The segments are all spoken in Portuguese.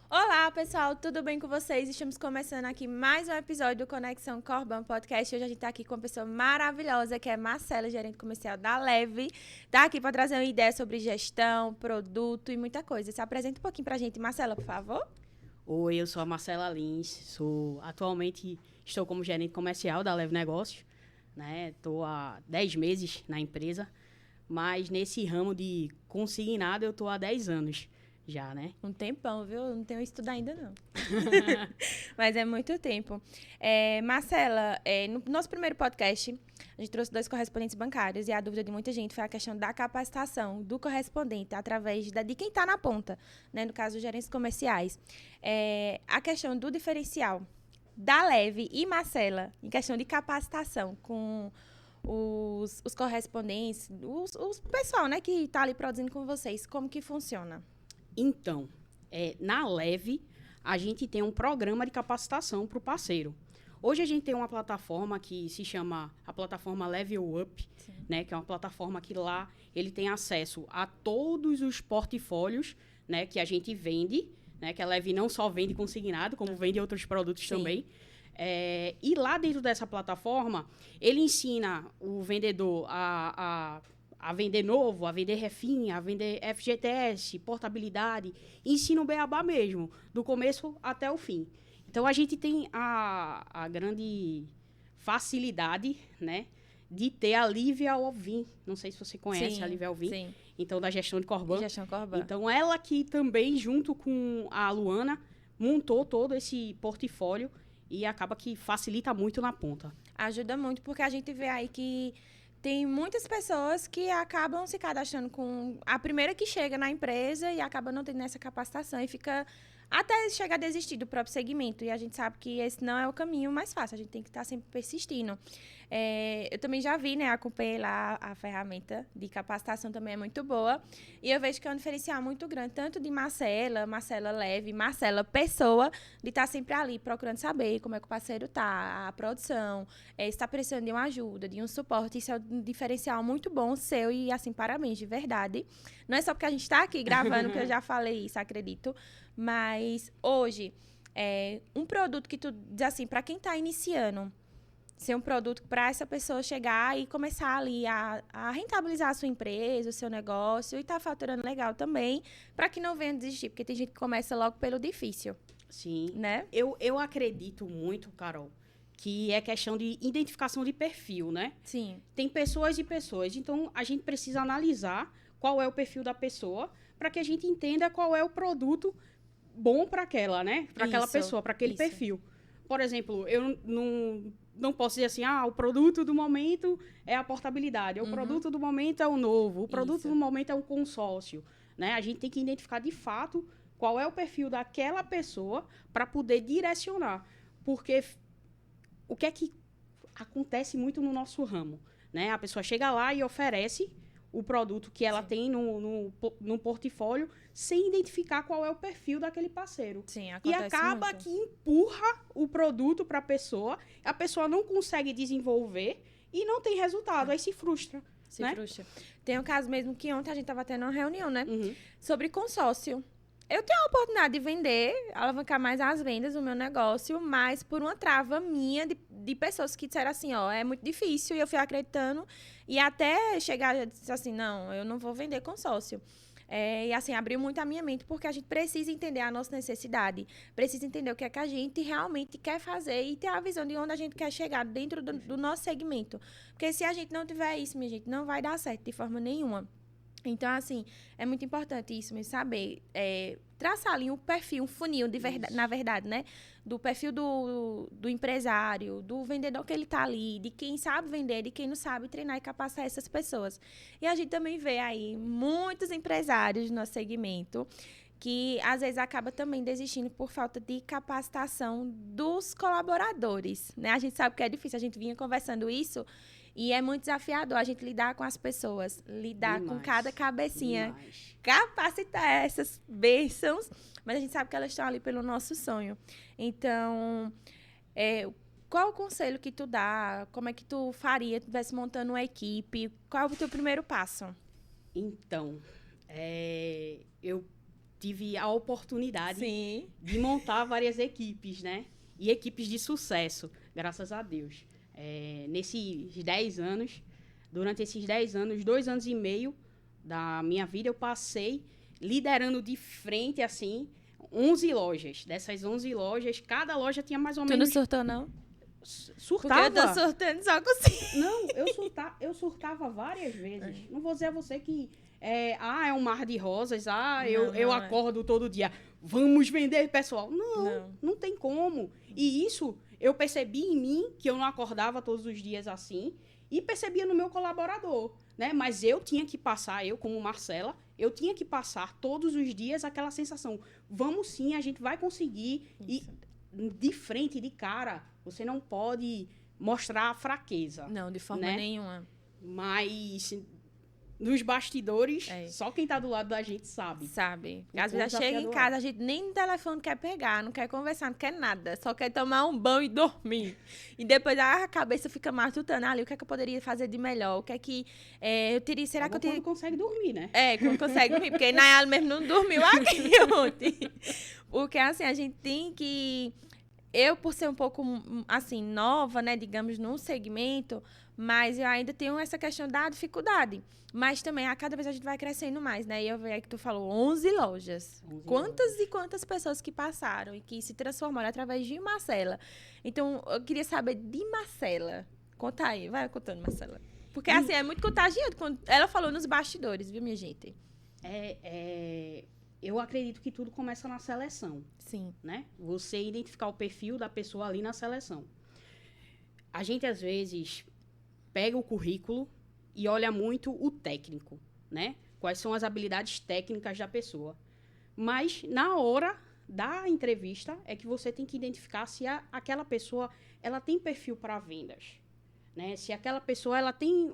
Olá, pessoal, tudo bem com vocês? Estamos começando aqui mais um episódio do Conexão Corban Podcast. Hoje a gente está aqui com uma pessoa maravilhosa, que é Marcela, gerente comercial da Leve. Está aqui para trazer uma ideia sobre gestão, produto e muita coisa. Se apresenta um pouquinho para a gente, Marcela, por favor. Oi, eu sou a Marcela Lins, atualmente estou como gerente comercial da Leve Negócios, né? Estou há 10 meses na empresa, mas nesse ramo de consignado eu estou há 10 anos já, né? Um tempão, viu? Eu não tenho estudo ainda, não. Mas é muito tempo. Marcela, no nosso primeiro podcast, a gente trouxe 2 correspondentes bancários e a dúvida de muita gente foi a questão da capacitação do correspondente através de quem está na ponta, né? No caso, gerentes comerciais. A questão do diferencial da Leve e Marcela, em questão de capacitação com os correspondentes, os pessoal, né, que está ali produzindo com vocês, como que funciona? Então, na Leve, a gente tem um programa de capacitação para o parceiro. Hoje a gente tem uma plataforma que se chama a plataforma Level Up, né, que é uma plataforma que lá ele tem acesso a todos os portfólios, né, que a gente vende, né, que a Leve não só vende consignado, como vende outros produtos também. E lá dentro dessa plataforma, ele ensina o vendedor a vender novo, a vender refin, a vender FGTS, portabilidade, ensina o beabá mesmo, do começo até o fim. Então, a gente tem a grande facilidade, né, de ter a Lívia Alvim. Não sei se você conhece a Lívia Alvim. Sim. Então, da gestão de Corban. Gestão Corban. Então, ela que também, junto com a Luana, montou todo esse portfólio e acaba que facilita muito na ponta. Ajuda muito, porque a gente vê aí que tem muitas pessoas que acabam se cadastrando com a primeira que chega na empresa e acaba não tendo essa capacitação e fica até chegar a desistir do próprio segmento. E a gente sabe que esse não é o caminho mais fácil, a gente tem que estar sempre persistindo. Eu também já vi, né, acompanhei lá a ferramenta de capacitação, também é muito boa. E eu vejo que é um diferencial muito grande, tanto de Marcela Leve, Marcela Pessoa, de estar sempre ali procurando saber como é que o parceiro está, a produção, se está precisando de uma ajuda, de um suporte. Isso é um diferencial muito bom seu e, assim, parabéns, de verdade. Não é só porque a gente está aqui gravando, que eu já falei isso, acredito, mas hoje, um produto que tu diz assim, para quem está iniciando, ser um produto para essa pessoa chegar e começar ali a rentabilizar a sua empresa, o seu negócio e tá faturando legal também, para que não venha desistir, porque tem gente que começa logo pelo difícil. Sim. Né? Eu acredito muito, Carol, que é questão de identificação de perfil, né? Sim. Tem pessoas e pessoas, então a gente precisa analisar qual é o perfil da pessoa para que a gente entenda qual é o produto bom para aquela, né? Para aquela pessoa, para aquele perfil. Por exemplo, eu não posso dizer assim, o produto do momento é a portabilidade, o produto do momento é o novo, o produto do momento é o consórcio, né? A gente tem que identificar de fato qual é o perfil daquela pessoa para poder direcionar. Porque o que é que acontece muito no nosso ramo, né? A pessoa chega lá e oferece o produto que ela tem no portfólio sem identificar qual é o perfil daquele parceiro. Sim, e acaba muito. que empurra o produto para a pessoa não consegue desenvolver e não tem resultado, aí se frustra. Frustra. Tem um caso mesmo que ontem a gente estava tendo uma reunião, né? Uhum. Sobre consórcio. Eu tenho a oportunidade de vender, alavancar mais as vendas do meu negócio, mas por uma trava minha de pessoas que disseram assim, é muito difícil, e eu fui acreditando, e até chegar e disse assim, não, eu não vou vender consórcio. E assim, abriu muito a minha mente, porque a gente precisa entender a nossa necessidade, precisa entender o que é que a gente realmente quer fazer e ter a visão de onde a gente quer chegar dentro do nosso segmento. Porque se a gente não tiver isso, minha gente, não vai dar certo de forma nenhuma. Então, assim, é muito importante isso mesmo, saber traçar ali um perfil, um funil, na verdade, né? Do perfil do empresário, do vendedor que ele está ali, de quem sabe vender, de quem não sabe treinar e capacitar essas pessoas. E a gente também vê aí muitos empresários no nosso segmento que, às vezes, acaba também desistindo por falta de capacitação dos colaboradores, né? A gente sabe que é difícil, a gente vinha conversando isso. E é muito desafiador a gente lidar com as pessoas, lidar com cada cabecinha, capacitar essas bênçãos, mas a gente sabe que elas estão ali pelo nosso sonho. Então, qual o conselho que tu dá? Como é que tu faria se estivesse montando uma equipe? Qual é o teu primeiro passo? Então, eu tive a oportunidade Sim. de montar várias equipes, né? E equipes de sucesso, graças a Deus. Nesses 10 anos, durante esses 10 anos, 2 anos e meio da minha vida, eu passei liderando de frente, assim, 11 lojas. Dessas 11 lojas, cada loja tinha mais ou Tu não menos... surtou, não? Surtava. Porque eu tô surtando só com você. Não, eu surtava várias vezes. Não vou dizer a você que é um mar de rosas, eu acordo todo dia, vamos vender, pessoal. Não tem como. E isso eu percebi em mim, que eu não acordava todos os dias assim, e percebia no meu colaborador, né? Mas eu tinha que passar, eu como Marcela, eu tinha que passar todos os dias aquela sensação, vamos sim, a gente vai conseguir. Isso. E de frente, de cara, você não pode mostrar fraqueza. Não, de forma né? nenhuma. Mas nos bastidores, só quem tá do lado da gente sabe. Sabe. Às vezes chega em casa, a gente nem no telefone quer pegar, não quer conversar, não quer nada. Só quer tomar um banho e dormir. E depois a cabeça fica matutando ali. O que é que eu poderia fazer de melhor? O que é que eu teria... Será que eu teria... quando consegue dormir, né? Quando consegue dormir. Porque Nayara mesmo não dormiu aqui ontem. Porque, assim, a gente tem que... Eu, por ser um pouco, assim, nova, né, digamos, num segmento, mas eu ainda tenho essa questão da dificuldade. Mas também, a cada vez a gente vai crescendo mais, né? E eu vejo que tu falou 11 lojas. Quantas e quantas pessoas que passaram e que se transformaram através de Marcela. Então, eu queria saber de Marcela. Conta aí, vai contando, Marcela. Porque, assim, é muito contagiante. Quando ela falou nos bastidores, viu, minha gente? Eu acredito que tudo começa na seleção. Sim. Né? Você identificar o perfil da pessoa ali na seleção. A gente, às vezes, pega o currículo e olha muito o técnico, né? Quais são as habilidades técnicas da pessoa. Mas, na hora da entrevista, é que você tem que identificar se aquela pessoa ela tem perfil para vendas. Né? Se aquela pessoa ela tem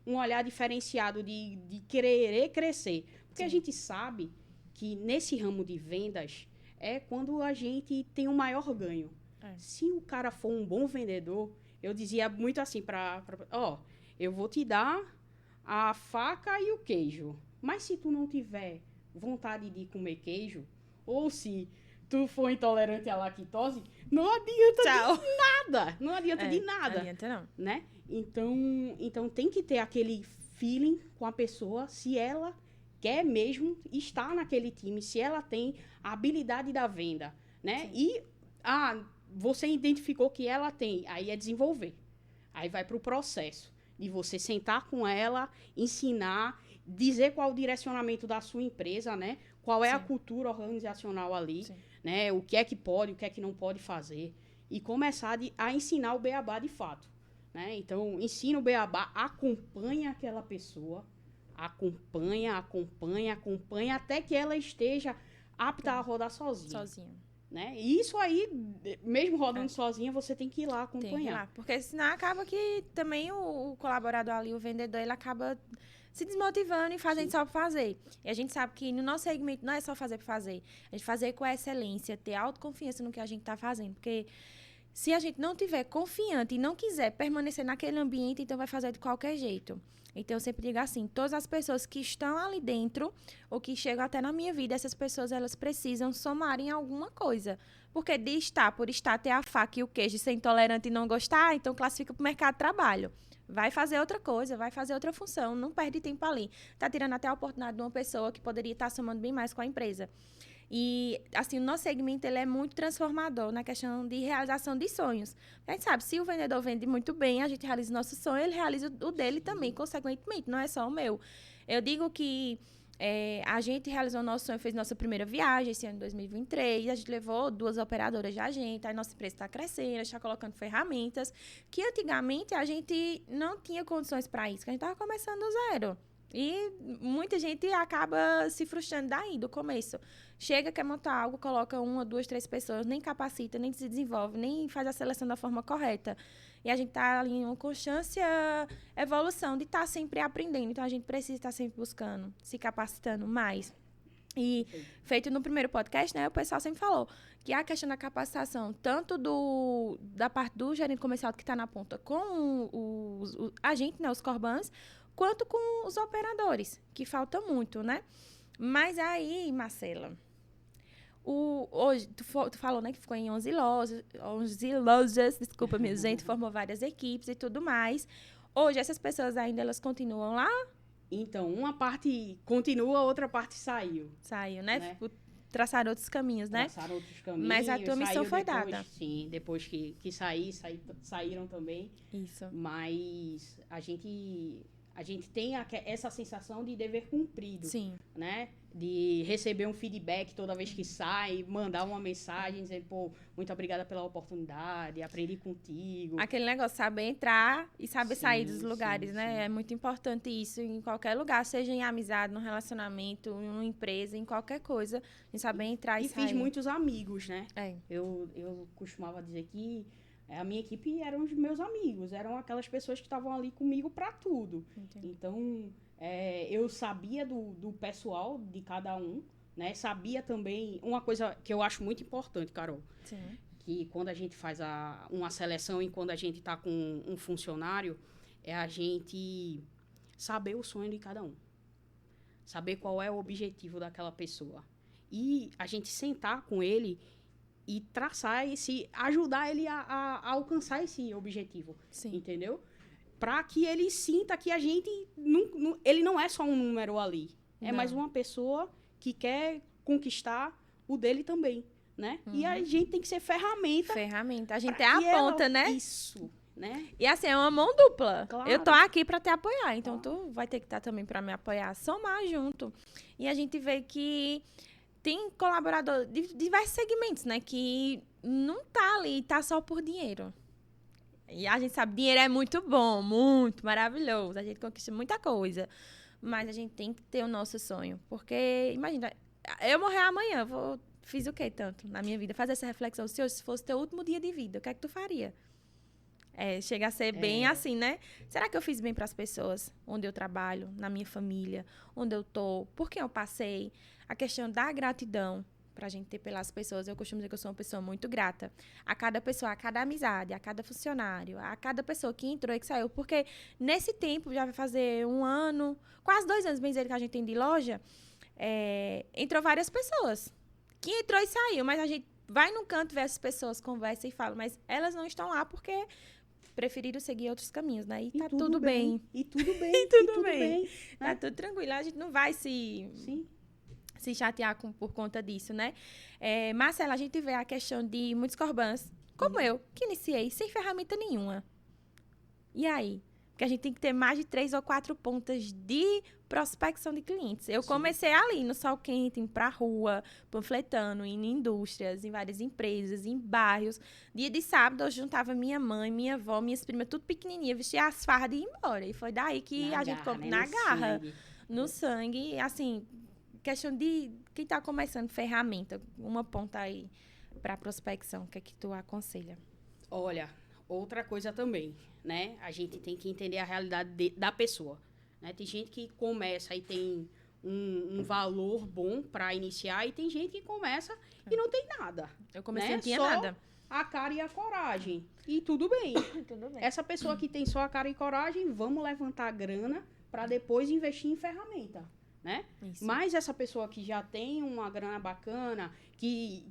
um olhar diferenciado de querer crescer. Porque a gente sabe que nesse ramo de vendas é quando a gente tem um maior ganho. Se o cara for um bom vendedor, eu dizia muito assim eu vou te dar a faca e o queijo, mas se tu não tiver vontade de comer queijo, ou se tu for intolerante à lactose, não adianta de nada. Não adianta de nada. Não adianta não. Né? Então tem que ter aquele feeling com a pessoa, se ela quer mesmo estar naquele time, se ela tem a habilidade da venda, né? Sim. E você identificou que ela tem, aí é desenvolver. Aí vai para o processo de você sentar com ela, ensinar, dizer qual é o direcionamento da sua empresa, né? Qual é a cultura organizacional ali, né? O que é que pode, o que é que não pode fazer. E começar a ensinar o beabá de fato. Né? Então, ensina o beabá, acompanha aquela pessoa, acompanha, até que ela esteja apta a rodar sozinha. Né? E isso aí, mesmo rodando sozinha, você tem que ir lá acompanhar. Tem que ir lá, porque senão acaba que também o colaborador ali, o vendedor, ele acaba se desmotivando e fazendo só para fazer. E a gente sabe que no nosso segmento não é só fazer para fazer. A gente fazer com excelência, ter autoconfiança no que a gente está fazendo. Porque se a gente não tiver confiante e não quiser permanecer naquele ambiente, então vai fazer de qualquer jeito. Então, eu sempre digo assim, todas as pessoas que estão ali dentro, ou que chegam até na minha vida, essas pessoas, elas precisam somar em alguma coisa. Porque por estar, ter a faca e o queijo, ser intolerante e não gostar, então classifica para o mercado de trabalho. Vai fazer outra coisa, vai fazer outra função, não perde tempo ali. Está tirando até a oportunidade de uma pessoa que poderia estar somando bem mais com a empresa. E, assim, o nosso segmento, ele é muito transformador na questão de realização de sonhos. A gente sabe, se o vendedor vende muito bem, a gente realiza o nosso sonho, ele realiza o dele também, consequentemente, não é só o meu. Eu digo que a gente realizou o nosso sonho, fez nossa primeira viagem esse ano de 2023, a gente levou 2 operadoras da gente, a nossa empresa está crescendo, a gente está colocando ferramentas que antigamente a gente não tinha condições para isso, que a gente estava começando do zero. E muita gente acaba se frustrando daí, do começo. Chega, quer montar algo, coloca 1, 2, 3 pessoas, nem capacita, nem se desenvolve, nem faz a seleção da forma correta. E a gente está ali em uma constância evolução de estar sempre aprendendo. Então, a gente precisa estar sempre buscando, se capacitando mais. E feito no primeiro podcast, né, o pessoal sempre falou que a questão da capacitação, tanto da parte do gerente comercial que está na ponta com a gente, né, os Corbans, quanto com os operadores, que falta muito, né? Mas aí, Marcela, hoje, tu falou, né, que ficou em 11 lojas, desculpa, minha gente, formou várias equipes e tudo mais. Hoje, essas pessoas ainda, elas continuam lá? Então, uma parte continua, outra parte saiu. Saiu, né? Traçaram outros caminhos, né? Traçaram outros caminhos. Mas a tua missão foi depois, dada. Sim, depois que saíram também. Isso. Mas a gente tem essa sensação de dever cumprido. Sim. Né? De receber um feedback toda vez que sai, mandar uma mensagem, dizer, pô, muito obrigada pela oportunidade, aprendi contigo. Aquele negócio, saber entrar e saber sair dos lugares, né? Sim. É muito importante isso em qualquer lugar, seja em amizade, no relacionamento, em uma empresa, em qualquer coisa, em saber entrar e sair. E fiz muitos amigos, né? É. Eu costumava dizer que a minha equipe eram os meus amigos, eram aquelas pessoas que estavam ali comigo para tudo. Entendi. Então, eu sabia do pessoal de cada um, né? Sabia também uma coisa que eu acho muito importante, Carol. Sim. Que quando a gente faz uma seleção e quando a gente está com um funcionário, é a gente saber o sonho de cada um. Saber qual é o objetivo daquela pessoa. E a gente sentar com ele e traçar ajudar ele a alcançar esse objetivo. Sim. Entendeu? Para que ele sinta que a gente ele não é só um número ali. Não. É mais uma pessoa que quer conquistar o dele também, né? Uhum. E a gente tem que ser ferramenta. A gente é a ponta, né? Isso, né? E assim, é uma mão dupla. Claro. Eu tô aqui para te apoiar, então tu vai ter que estar também para me apoiar, somar junto. E a gente vê que tem colaborador de diversos segmentos, né? Que não tá ali, tá só por dinheiro. E a gente sabe, dinheiro é muito bom, muito maravilhoso. A gente conquista muita coisa. Mas a gente tem que ter o nosso sonho. Porque, imagina, eu morrer amanhã, fiz o quê tanto na minha vida? Fazer essa reflexão. Se hoje fosse teu último dia de vida, o que é que tu faria? Chega a ser bem assim, né? Será que eu fiz bem para as pessoas onde eu trabalho, na minha família, onde eu tô, por quem eu passei? A questão da gratidão pra gente ter pelas pessoas. Eu costumo dizer que eu sou uma pessoa muito grata a cada pessoa, a cada amizade, a cada funcionário, a cada pessoa que entrou e que saiu. Porque nesse tempo, já vai fazer 1 ano, quase 2 anos, bem dizer, que a gente tem de loja, entrou várias pessoas que entrou e saiu, mas a gente vai num canto, vê essas pessoas, conversa e fala, mas elas não estão lá porque preferiram seguir outros caminhos, né? E tá tudo bem. E tudo bem. E tudo bem. Tá tudo tranquilo. A gente não vai se chatear por conta disso, né? Marcela, a gente vê a questão de muitos corbãs, como eu, que iniciei sem ferramenta nenhuma. E aí? Porque a gente tem que ter mais de 3 ou 4 pontas de prospecção de clientes. Eu comecei ali, no sol quente, indo pra rua, panfletando, indo em indústrias, em várias empresas, em bairros. Dia de sábado, eu juntava minha mãe, minha avó, minhas primas, tudo pequenininha, vestia as fardas e ia embora. E foi daí que a gente... Na garra, no sangue, assim... Questão de quem está começando ferramenta, uma ponta aí para prospecção, o que é que tu aconselha? Olha, outra coisa também, né? A gente tem que entender a realidade da pessoa, né? Tem gente que começa e tem um valor bom para iniciar e tem gente que começa e não tem nada. Eu comecei, não tinha só nada. A cara e a coragem. E tudo bem. Tudo bem. Essa pessoa que tem só a cara e coragem, vamos levantar a grana para depois investir em ferramenta. Né? Mas essa pessoa que já tem uma grana bacana, que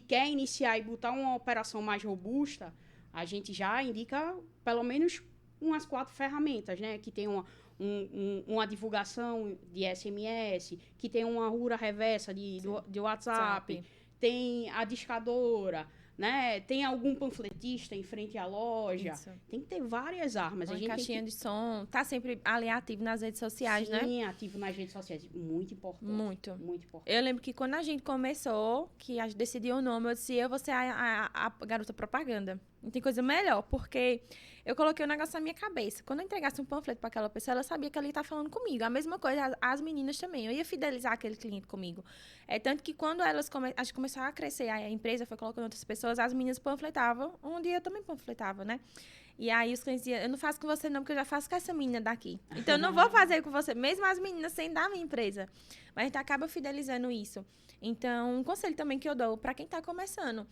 quer iniciar e botar uma operação mais robusta, a gente já indica pelo menos umas 4 ferramentas, né? Que tem uma divulgação de SMS, que tem uma rura reversa de WhatsApp, tem a discadora, né? Tem algum panfletista em frente à loja. Isso. Tem que ter várias armas. Uma caixinha de som. Tá sempre ali ativo nas redes sociais, né? Sim, ativo nas redes sociais. Muito importante. Muito. Muito importante. Eu lembro que quando a gente começou, que a gente decidiu o nome, eu disse, eu vou ser a garota propaganda. Não tem coisa melhor, porque eu coloquei um negócio na minha cabeça. Quando eu entregasse um panfleto para aquela pessoa, ela sabia que ela ia estar falando comigo. A mesma coisa, as meninas também. Eu ia fidelizar aquele cliente comigo. Tanto que quando a gente começou a crescer, a empresa foi colocando outras pessoas, as meninas panfletavam, um dia eu também panfletava, né? E aí os clientes diziam, eu não faço com você não, porque eu já faço com essa menina daqui. Então, eu não vou fazer com você, mesmo as meninas sendo da minha empresa. Mas a gente acaba fidelizando isso. Então, um conselho também que eu dou para quem está começando.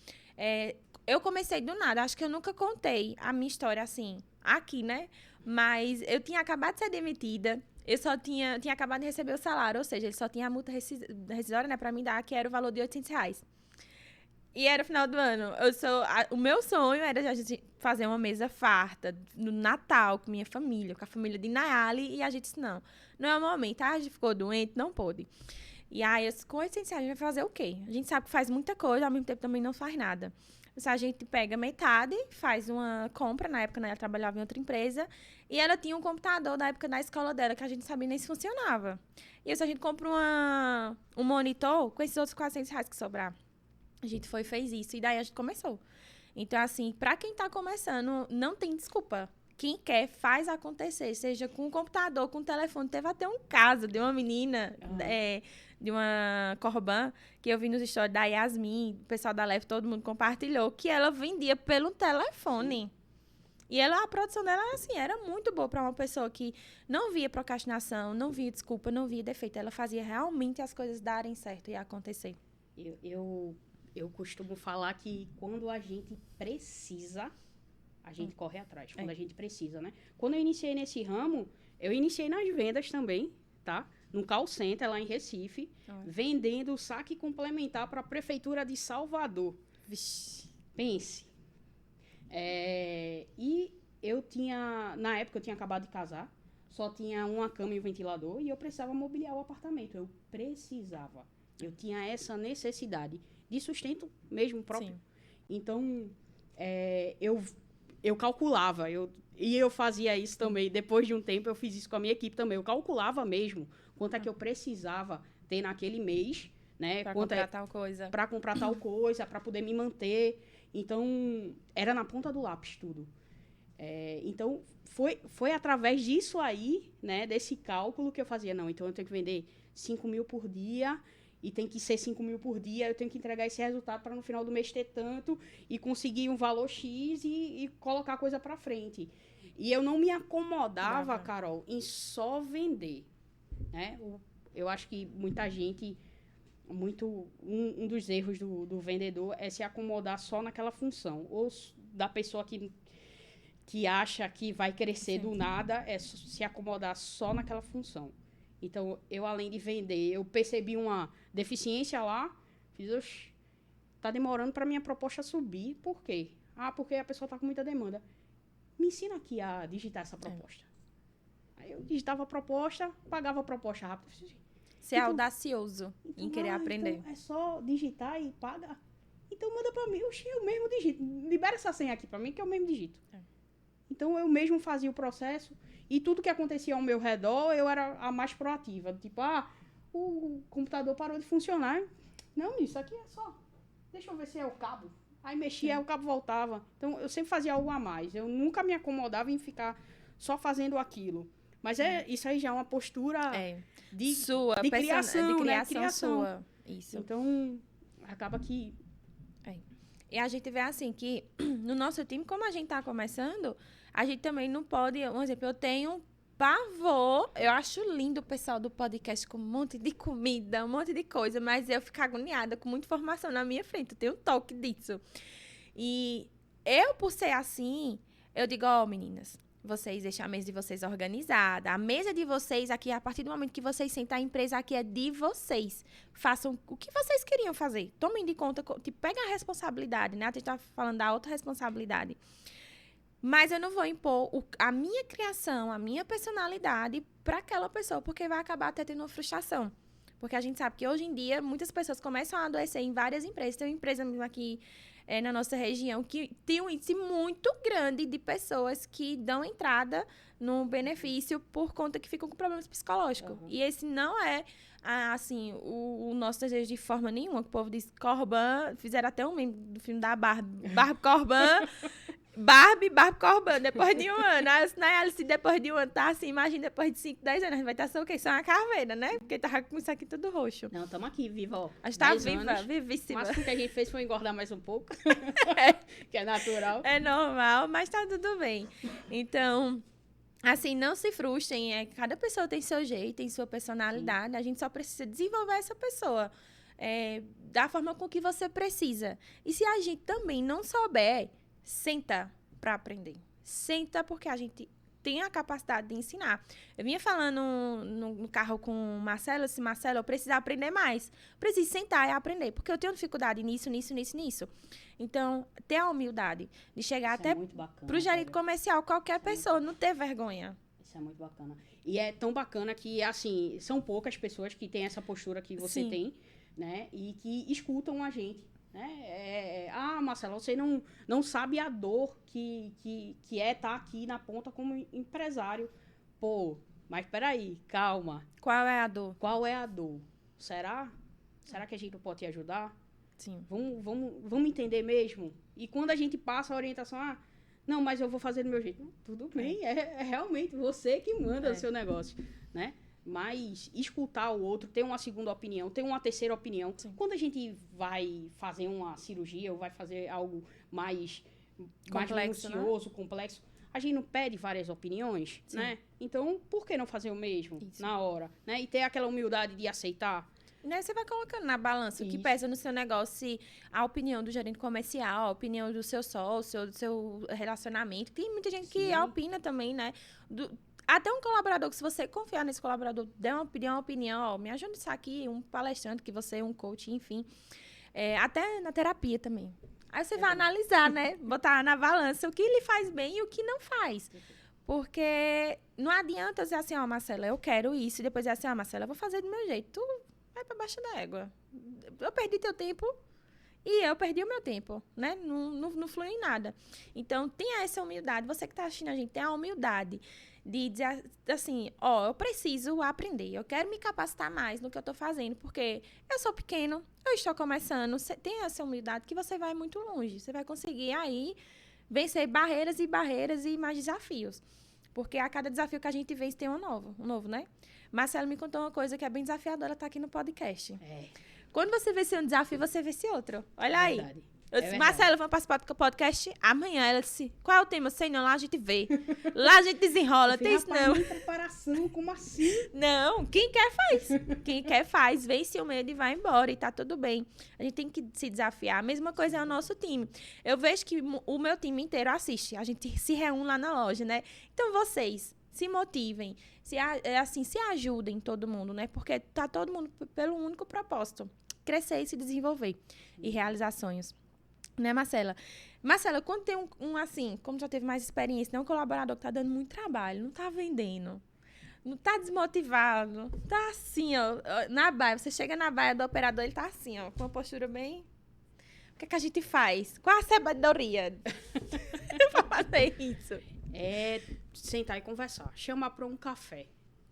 Eu comecei do nada, acho que eu nunca contei a minha história assim, aqui, né? Mas eu tinha acabado de ser demitida, eu só tinha acabado de receber o salário, ou seja, ele só tinha a multa rescisória, né, pra me dar, que era o valor de R$ 800. E era o final do ano. O meu sonho era a gente fazer uma mesa farta no Natal com minha família, com a família de Nayali, e a gente disse, não é o momento. A gente ficou doente, não pôde. E aí, com R$ 800, a gente vai fazer o quê? A gente sabe que faz muita coisa, ao mesmo tempo também não faz nada. Então, a gente pega metade, faz uma compra, na época, né, ela trabalhava em outra empresa, e ela tinha um computador da época da escola dela, que a gente sabia nem se funcionava. E aí, a gente compra um monitor com esses outros R$ 400 que sobrar. A gente foi e fez isso, e daí a gente começou. Então, assim, pra quem tá começando, não tem desculpa. Quem quer, faz acontecer, seja com o computador, com o telefone. Teve até um caso de uma menina, de uma Corban, que eu vi nos stories da Yasmin, o pessoal da Leve, todo mundo compartilhou, que ela vendia pelo telefone. E a produção dela, assim, era muito boa para uma pessoa que não via procrastinação, não via desculpa, não via defeito. Ela fazia realmente as coisas darem certo e acontecer. Eu costumo falar que quando a gente precisa, a gente corre atrás. Quando a gente precisa, né? Quando eu iniciei nesse ramo, eu iniciei nas vendas também, tá? Num call center lá em Recife, vendendo saque complementar para a Prefeitura de Salvador. Vixe. Pense. E na época eu tinha acabado de casar, só tinha uma cama e um ventilador e eu precisava mobiliar o apartamento. Eu tinha essa necessidade de sustento mesmo próprio. Sim. Então, eu calculava, e eu fazia isso também. Depois de um tempo, eu fiz isso com a minha equipe também. Eu calculava mesmo quanto é que eu precisava ter naquele mês, né? Para comprar tal coisa. Para comprar tal coisa, para poder me manter. Então, era na ponta do lápis tudo. Então, foi através disso aí, né? Desse cálculo que eu fazia. Não, então eu tenho que vender 5 mil por dia e tem que ser 5 mil por dia, eu tenho que entregar esse resultado para no final do mês ter tanto e conseguir um valor X e colocar a coisa para frente. E eu não me acomodava, Carol, em só vender, né? Eu acho que muita gente, um dos erros do vendedor é se acomodar só naquela função, ou da pessoa que acha que vai crescer do nada, é se acomodar só naquela função. Então, eu, além de vender, eu percebi uma deficiência lá, tá demorando para minha proposta subir. Por quê? Porque a pessoa tá com muita demanda. Me ensina aqui a digitar essa proposta. Aí eu digitava a proposta, pagava a proposta rápido. Você é audacioso em querer aprender. Então é só digitar e paga. Então, manda para mim, eu mesmo digito. Libera essa senha aqui para mim, que eu mesmo digito. Então, eu mesmo fazia o processo. E tudo que acontecia ao meu redor, eu era a mais proativa. Tipo, o computador parou de funcionar. Não, isso aqui é só... Deixa eu ver se é o cabo. Aí mexia, o cabo voltava. Então, eu sempre fazia algo a mais. Eu nunca me acomodava em ficar só fazendo aquilo. Mas isso aí já é uma postura de criação, né? Criação sua. Isso. Então, acaba que... E a gente vê assim que no nosso time, como a gente tá começando, a gente também não pode... Um exemplo, eu tenho pavor. Eu acho lindo o pessoal do podcast com um monte de comida, um monte de coisa, mas eu fico agoniada com muita informação na minha frente. Eu tenho um toque disso. E eu, por ser assim, eu digo, meninas, vocês deixem a mesa de vocês organizada. A mesa de vocês aqui, a partir do momento que vocês sentam, a empresa aqui é de vocês. Façam o que vocês queriam fazer. Tomem de conta, tipo, peguem a responsabilidade, né? A gente tá falando da autorresponsabilidade. Mas eu não vou impor a minha criação, a minha personalidade para aquela pessoa, porque vai acabar até tendo uma frustração. Porque a gente sabe que hoje em dia, muitas pessoas começam a adoecer em várias empresas. Tem uma empresa mesmo aqui na nossa região que tem um índice muito grande de pessoas que dão entrada no benefício por conta que ficam com problemas psicológicos. E esse não é, assim, o nosso desejo de forma nenhuma. O povo diz Corban, fizeram até um meme do filme da Barbie Corban... Barbie Corban, depois de um ano. A Alice, depois de um ano, tá assim, imagina, depois de 5, 10 anos, a gente vai estar só o quê? Só uma caveira, né? Porque tava com isso aqui tudo roxo. Não, estamos aqui, viva, ó. A gente tá viva, vivíssima. Mas o que a gente fez foi engordar mais um pouco, que é natural. É normal, mas tá tudo bem. Então, assim, não se frustrem, cada pessoa tem seu jeito, tem sua personalidade, a gente só precisa desenvolver essa pessoa da forma com que você precisa. E se a gente também não souber... Senta para aprender. Senta porque a gente tenho a capacidade de ensinar. Eu vinha falando no carro com o Marcelo, eu disse, Marcelo, eu preciso aprender mais. Preciso sentar e aprender, porque eu tenho dificuldade nisso. Então, ter a humildade de chegar Isso até pro gerente comercial, qualquer pessoa, não ter vergonha. Isso é muito bacana. E é tão bacana que, assim, são poucas pessoas que têm essa postura que você tem, né? E que escutam a gente, né? Marcela, você não sabe a dor que é estar aqui na ponta como empresário. Pô, mas peraí, calma. Qual é a dor? Qual é a dor? Será que a gente não pode te ajudar? Sim. Vamos entender mesmo? E quando a gente passa a orientação, não, mas eu vou fazer do meu jeito. Tudo bem, é realmente você que manda o seu negócio, né? Mas escutar o outro, ter uma segunda opinião, ter uma terceira opinião. Sim. Quando a gente vai fazer uma cirurgia ou vai fazer algo mais minucioso, complexo, a gente não pede várias opiniões, né? Então, por que não fazer o mesmo na hora? Né? E ter aquela humildade de aceitar. Né, você vai colocando na balança o que pesa no seu negócio, se a opinião do gerente comercial, a opinião do seu sócio, do seu relacionamento. Tem muita gente que opina também, né? Até um colaborador, que se você confiar nesse colaborador, der uma opinião, me ajuda isso aqui, um palestrante, que você é um coach, enfim. Até na terapia também. Aí você vai analisar, né? Botar na balança o que lhe faz bem e o que não faz. Porque não adianta dizer assim, Marcela, eu quero isso. E depois dizer assim, Marcela, eu vou fazer do meu jeito. Tu vai pra baixo da égua. Eu perdi teu tempo e eu perdi o meu tempo, né? Não flui em nada. Então, tenha essa humildade. Você que tá assistindo a gente, tenha a humildade de dizer assim, eu preciso aprender. Eu quero me capacitar mais no que eu tô fazendo, porque eu sou pequeno, eu estou começando. Tenha essa humildade que você vai muito longe. Você vai conseguir aí vencer barreiras e mais desafios. Porque a cada desafio que a gente vence tem um novo, né? Marcelo me contou uma coisa que é bem desafiadora, tá aqui no podcast. Quando você vence um desafio, você vence outro. Olha aí. Verdade. Eu disse, Marcelo, vamos participar do podcast amanhã. Ela disse, qual é o tema? Sei não, lá a gente vê. Lá a gente desenrola. Tem isso não. Preparação, como assim? Não, quem quer faz. Quem quer faz. Vence o medo e vai embora e tá tudo bem. A gente tem que se desafiar. A mesma coisa é o nosso time. Eu vejo que o meu time inteiro assiste. A gente se reúne lá na loja, né? Então vocês se motivem, se ajudem todo mundo, né? Porque tá todo mundo pelo único propósito. Crescer e se desenvolver. E realizar sonhos. Né, Marcela? Marcela, quando tem assim, como já teve mais experiência, né, um colaborador que tá dando muito trabalho, não tá vendendo, não tá desmotivado, tá assim, na baia, você chega na baia do operador, ele tá assim, com uma postura bem... O que é que a gente faz? Qual a sabedoria pra fazer isso? Sentar e conversar, chamar para um café.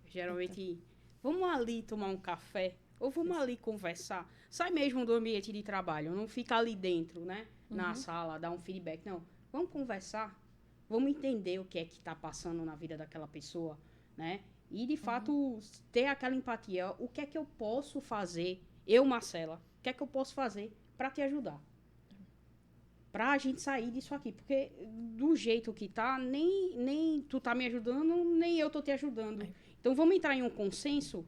Geralmente, vamos ali tomar um café, ou vamos ali conversar. Sai mesmo do ambiente de trabalho, não fica ali dentro, né? Na sala, dar um feedback. Não, vamos conversar, vamos entender o que é que está passando na vida daquela pessoa, né? E, de fato, ter aquela empatia. O que é que eu posso fazer, eu, Marcela, o que é que eu posso fazer para te ajudar? Para a gente sair disso aqui. Porque, do jeito que tá, nem tu tá me ajudando, nem eu tô te ajudando. Então, vamos entrar em um consenso.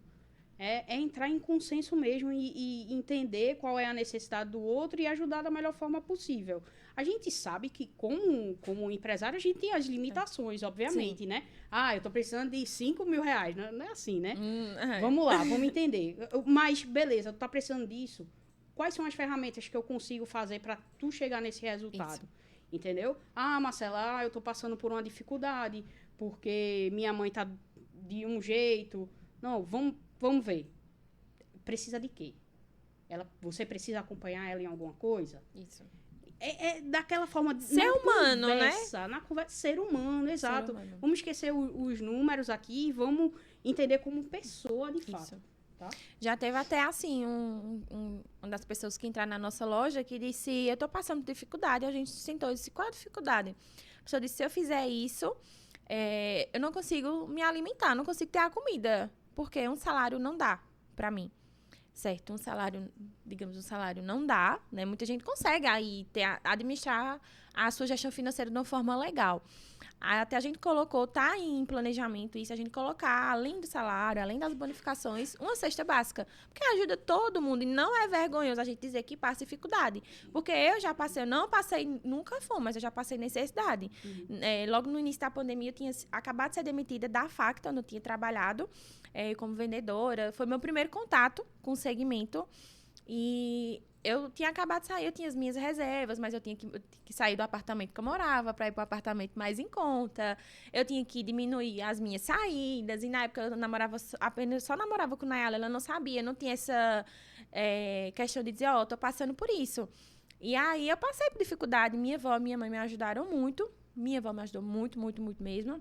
É entrar em consenso mesmo e entender qual é a necessidade do outro e ajudar da melhor forma possível. A gente sabe que, como empresário, a gente tem as limitações, obviamente, Sim. né? Eu tô precisando de 5 mil reais. Não é assim, né? Vamos lá, vamos entender. Mas, beleza, tu tá precisando disso. Quais são as ferramentas que eu consigo fazer para tu chegar nesse resultado? Isso. Entendeu? Marcela, eu tô passando por uma dificuldade, porque minha mãe tá de um jeito. Não, vamos ver. Precisa de quê? Você precisa acompanhar ela em alguma coisa? Isso. É daquela forma de ser humano, conversa, né? Na conversa, ser humano, exato. Ser humano. Vamos esquecer os números aqui e vamos entender como pessoa de fato. Tá? Já teve até assim uma das pessoas que entraram na nossa loja que disse, eu tô passando por dificuldade. A gente sentou e disse, qual é a dificuldade? A pessoa disse, se eu fizer isso, eu não consigo me alimentar, não consigo ter a comida. Porque um salário não dá pra mim. certo? Um salário, digamos, um salário não dá, né? Muita gente consegue aí administrar a sua gestão financeira de uma forma legal. Até a gente colocou, tá em planejamento isso, a gente colocar, além do salário, além das bonificações, uma cesta básica. Porque ajuda todo mundo. E não é vergonhoso a gente dizer que passa dificuldade. Porque eu já passei, eu não passei nunca fome, mas eu já passei necessidade. Logo no início da pandemia, eu tinha acabado de ser demitida da Facta, onde eu tinha trabalhado como vendedora. Foi meu primeiro contato com o segmento. E eu tinha acabado de sair, eu tinha as minhas reservas, mas eu tinha que sair do apartamento que eu morava para ir para o apartamento mais em conta. Eu tinha que diminuir as minhas saídas. E na época eu namorava, só namorava com Nayala, ela não sabia, não tinha essa questão de dizer, tô passando por isso. E aí eu passei por dificuldade. Minha avó e minha mãe me ajudaram muito. Minha avó me ajudou muito, muito, muito mesmo.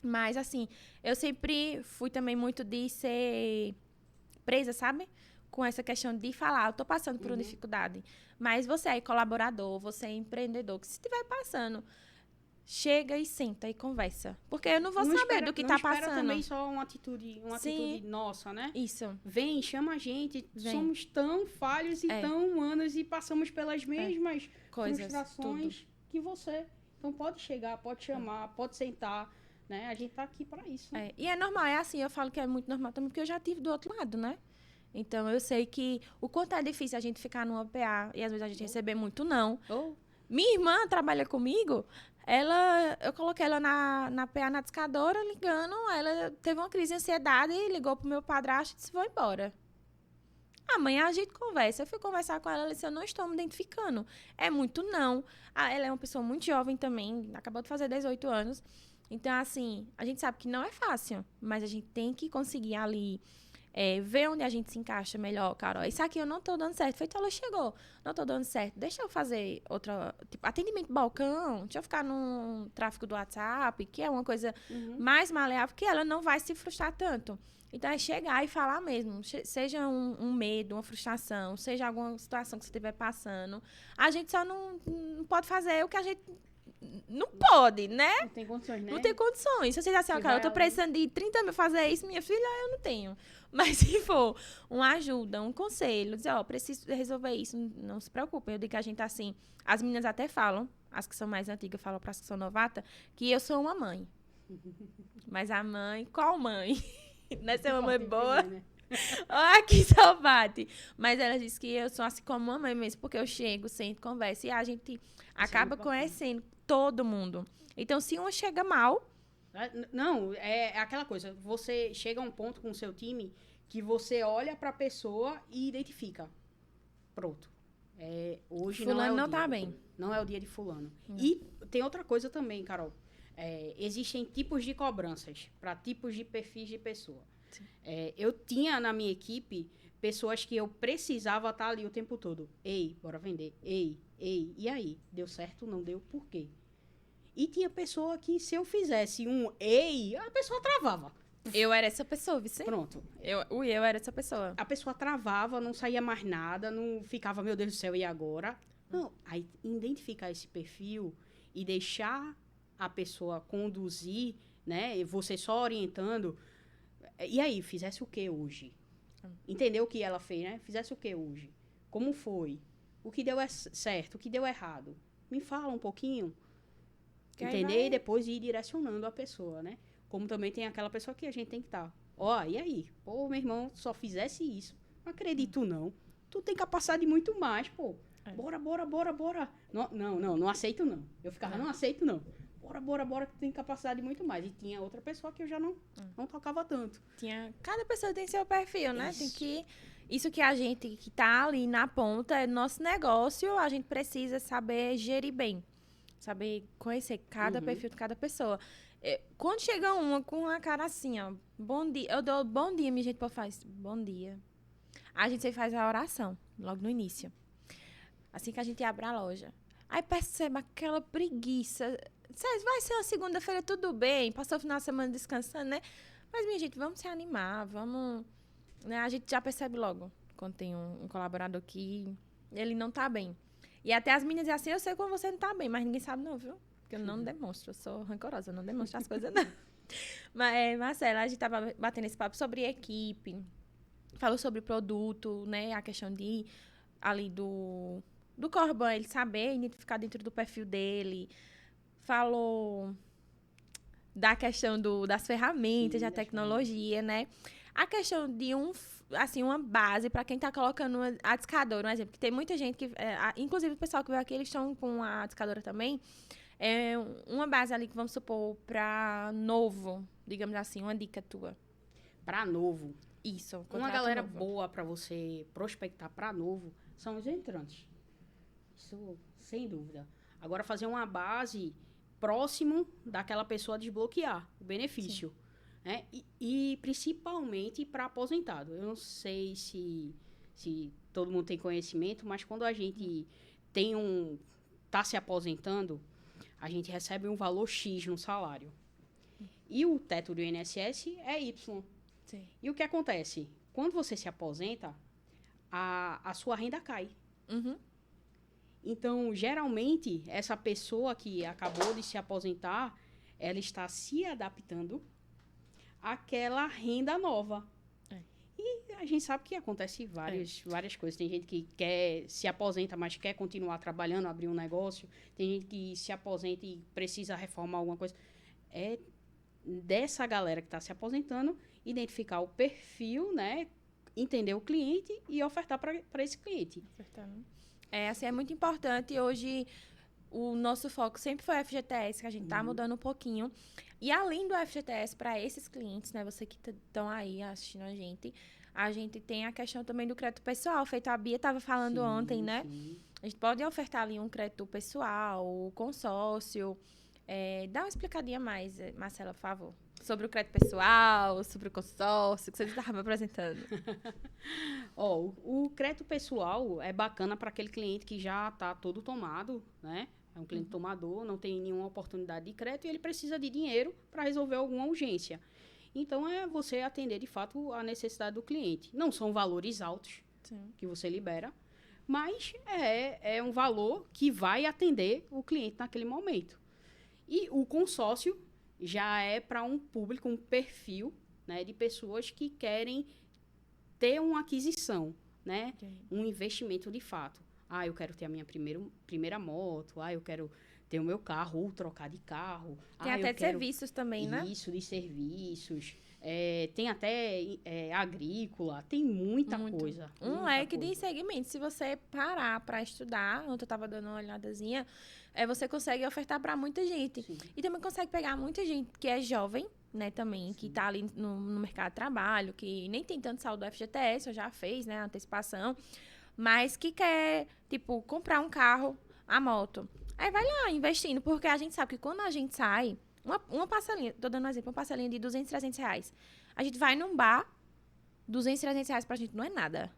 Mas, assim, eu sempre fui também muito de ser presa, sabe? Com essa questão de falar, eu tô passando por uma dificuldade. Mas você é colaborador, você é empreendedor, que se estiver passando, chega e senta e conversa. Porque eu não vou saber do que tá passando. Não espera também só uma atitude nossa, né? Isso. Vem, chama a gente. Somos tão falhos e tão humanos e passamos pelas mesmas frustrações que você. Então pode chegar, pode chamar, pode sentar, né? A gente tá aqui para isso. Né? E é normal, é assim, eu falo que é muito normal também, porque eu já tive do outro lado, né? Então, eu sei que o quanto é difícil a gente ficar numa PA e às vezes a gente receber muito não. Minha irmã trabalha comigo, eu coloquei ela na PA na discadora, ligando, ela teve uma crise de ansiedade e ligou pro meu padrasto e disse, vou embora. Amanhã a gente conversa. Eu fui conversar com ela, ela disse, eu não estou me identificando. É muito não. Ela é uma pessoa muito jovem também, acabou de fazer 18 anos. Então, assim, a gente sabe que não é fácil, mas a gente tem que conseguir ali ver onde a gente se encaixa melhor, Carol. Isso aqui eu não tô dando certo. Feito, ela chegou. Não tô dando certo. Deixa eu fazer outra... Tipo, atendimento balcão. Deixa eu ficar no tráfego do WhatsApp, que é uma coisa mais maleável, que ela não vai se frustrar tanto. Então, é chegar e falar mesmo. Seja um medo, uma frustração, seja alguma situação que você estiver passando. A gente só não pode fazer o que a gente... Não pode, né? Não tem condições, né? Não tem condições. Se você diz assim, cara, eu tô precisando de 30 mil fazer isso, minha filha, eu não tenho. Mas se for uma ajuda, um conselho, dizer, preciso resolver isso, não se preocupem. Eu digo que a gente tá assim, as meninas até falam, as que são mais antigas falam para as que são novatas, que eu sou uma mãe. Mas a mãe, qual mãe? Não é ser uma mãe boa? Né? Olha que saudade. Mas ela disse que eu sou assim como uma mãe mesmo, porque eu chego, sento, converso, e a gente acaba conhecendo todo mundo. Então, se uma chega mal... Não, é aquela coisa. Você chega a um ponto com o seu time que você olha pra pessoa e identifica. Pronto. Hoje fulano não é o dia. Tá bem. Não é o dia de fulano. E tem outra coisa também, Carol. Existem tipos de cobranças para tipos de perfis de pessoa. Eu tinha na minha equipe pessoas que eu precisava estar ali o tempo todo. Ei, bora vender. Ei, e aí? Deu certo? Não deu? Por quê? E tinha pessoa que, se eu fizesse um ei, a pessoa travava. Eu era essa pessoa, Vicente. Pronto. Eu era essa pessoa. A pessoa travava, não saía mais nada, não ficava, meu Deus do céu, e agora? Não, aí identificar esse perfil e deixar a pessoa conduzir, né? E você só orientando. E aí, fizesse o que hoje? Entendeu o que ela fez, né? Fizesse o que hoje? Como foi? O que deu certo? O que deu errado? Me fala um pouquinho. Entender e depois ir direcionando a pessoa, né? Como também tem aquela pessoa que a gente tem que estar. E aí? Pô, meu irmão, só fizesse isso. Não acredito, não. Tu tem capacidade de muito mais, pô. Bora. Não aceito, não. Eu ficava, não aceito, não. Bora, que tu tem capacidade de muito mais. E tinha outra pessoa que eu já não tocava tanto. Cada pessoa tem seu perfil, né? Isso que a gente que tá ali na ponta é nosso negócio, a gente precisa saber gerir bem. Saber conhecer cada perfil de cada pessoa. Quando chega uma com a cara assim, bom dia, eu dou bom dia, minha gente, pô, faz bom dia. A gente sempre faz a oração, logo no início. Assim que a gente abre a loja. Aí percebe aquela preguiça. Vai ser uma segunda-feira, tudo bem, passou o final de semana descansando, né? Mas, minha gente, vamos se animar, vamos... Né? A gente já percebe logo, quando tem um colaborador que ele não tá bem. E até as meninas dizem assim, eu sei quando você não tá bem, mas ninguém sabe não, viu? Porque eu não demonstro, eu sou rancorosa, eu não demonstro as coisas, não. Mas, Marcela, a gente tava batendo esse papo sobre equipe, falou sobre o produto, né? A questão de, ali do Corban, ele saber identificar dentro do perfil dele. Falou da questão das ferramentas, Sim, da tecnologia, né? A questão de uma base para quem está colocando a discadora, um exemplo, que tem muita gente que, inclusive o pessoal que veio aqui, eles estão com a discadora também, uma base ali que vamos supor para novo, digamos assim, uma dica tua. Para novo. Isso, uma galera boa para você prospectar para novo são os entrantes. Isso, sem dúvida. Agora, fazer uma base próximo daquela pessoa desbloquear o benefício. Né? E principalmente para aposentado. Eu não sei se todo mundo tem conhecimento, mas quando a gente está se aposentando, a gente recebe um valor X no salário. E o teto do INSS é Y. Sim. E o que acontece? Quando você se aposenta, a sua renda cai. Uhum. Então, geralmente, essa pessoa que acabou de se aposentar, ela está se adaptando àquela renda nova. E a gente sabe que acontece várias coisas. Tem gente que se aposenta, mas quer continuar trabalhando, abrir um negócio. Tem gente que se aposenta e precisa reformar alguma coisa. É dessa galera que está se aposentando, identificar o perfil, né? Entender o cliente e ofertar para esse cliente. Assim, é muito importante. Hoje, o nosso foco sempre foi o FGTS, que a gente está mudando um pouquinho. E além do FGTS, para esses clientes, né? Você que estão aí assistindo a gente tem a questão também do crédito pessoal. Feito a Bia estava falando ontem, né? Sim. A gente pode ofertar ali um crédito pessoal, o consórcio. Dá uma explicadinha mais, Marcela, por favor. Sobre o crédito pessoal, sobre o consórcio, que você estava me apresentando. O crédito pessoal é bacana para aquele cliente que já está todo tomado, né? É um cliente tomador, não tem nenhuma oportunidade de crédito e ele precisa de dinheiro para resolver alguma urgência. Então, é você atender, de fato, a necessidade do cliente. Não são valores altos que você libera, mas é um valor que vai atender o cliente naquele momento. E o consórcio já é para um público, um perfil, né, de pessoas que querem ter uma aquisição, né? Um investimento de fato. Eu quero ter a minha primeira moto. Eu quero ter o meu carro ou trocar de carro. Tem até de serviços também, né? Isso, de serviços. Tem até agrícola. Tem muita coisa. Um leque de segmentos. Se você parar para estudar, ontem eu estava dando uma olhadazinha, você consegue ofertar para muita gente. Sim. E também consegue pegar muita gente que é jovem, né, também, sim, que está ali no mercado de trabalho, que nem tem tanto saldo do FGTS, ou já fez, né, antecipação, mas que quer, tipo, comprar um carro, a moto. Aí vai lá investindo, porque a gente sabe que quando a gente sai, uma parcelinha, tô dando um exemplo, uma parcelinha de 200, 300 reais. A gente vai num bar, 200, 300 reais pra gente não é nada,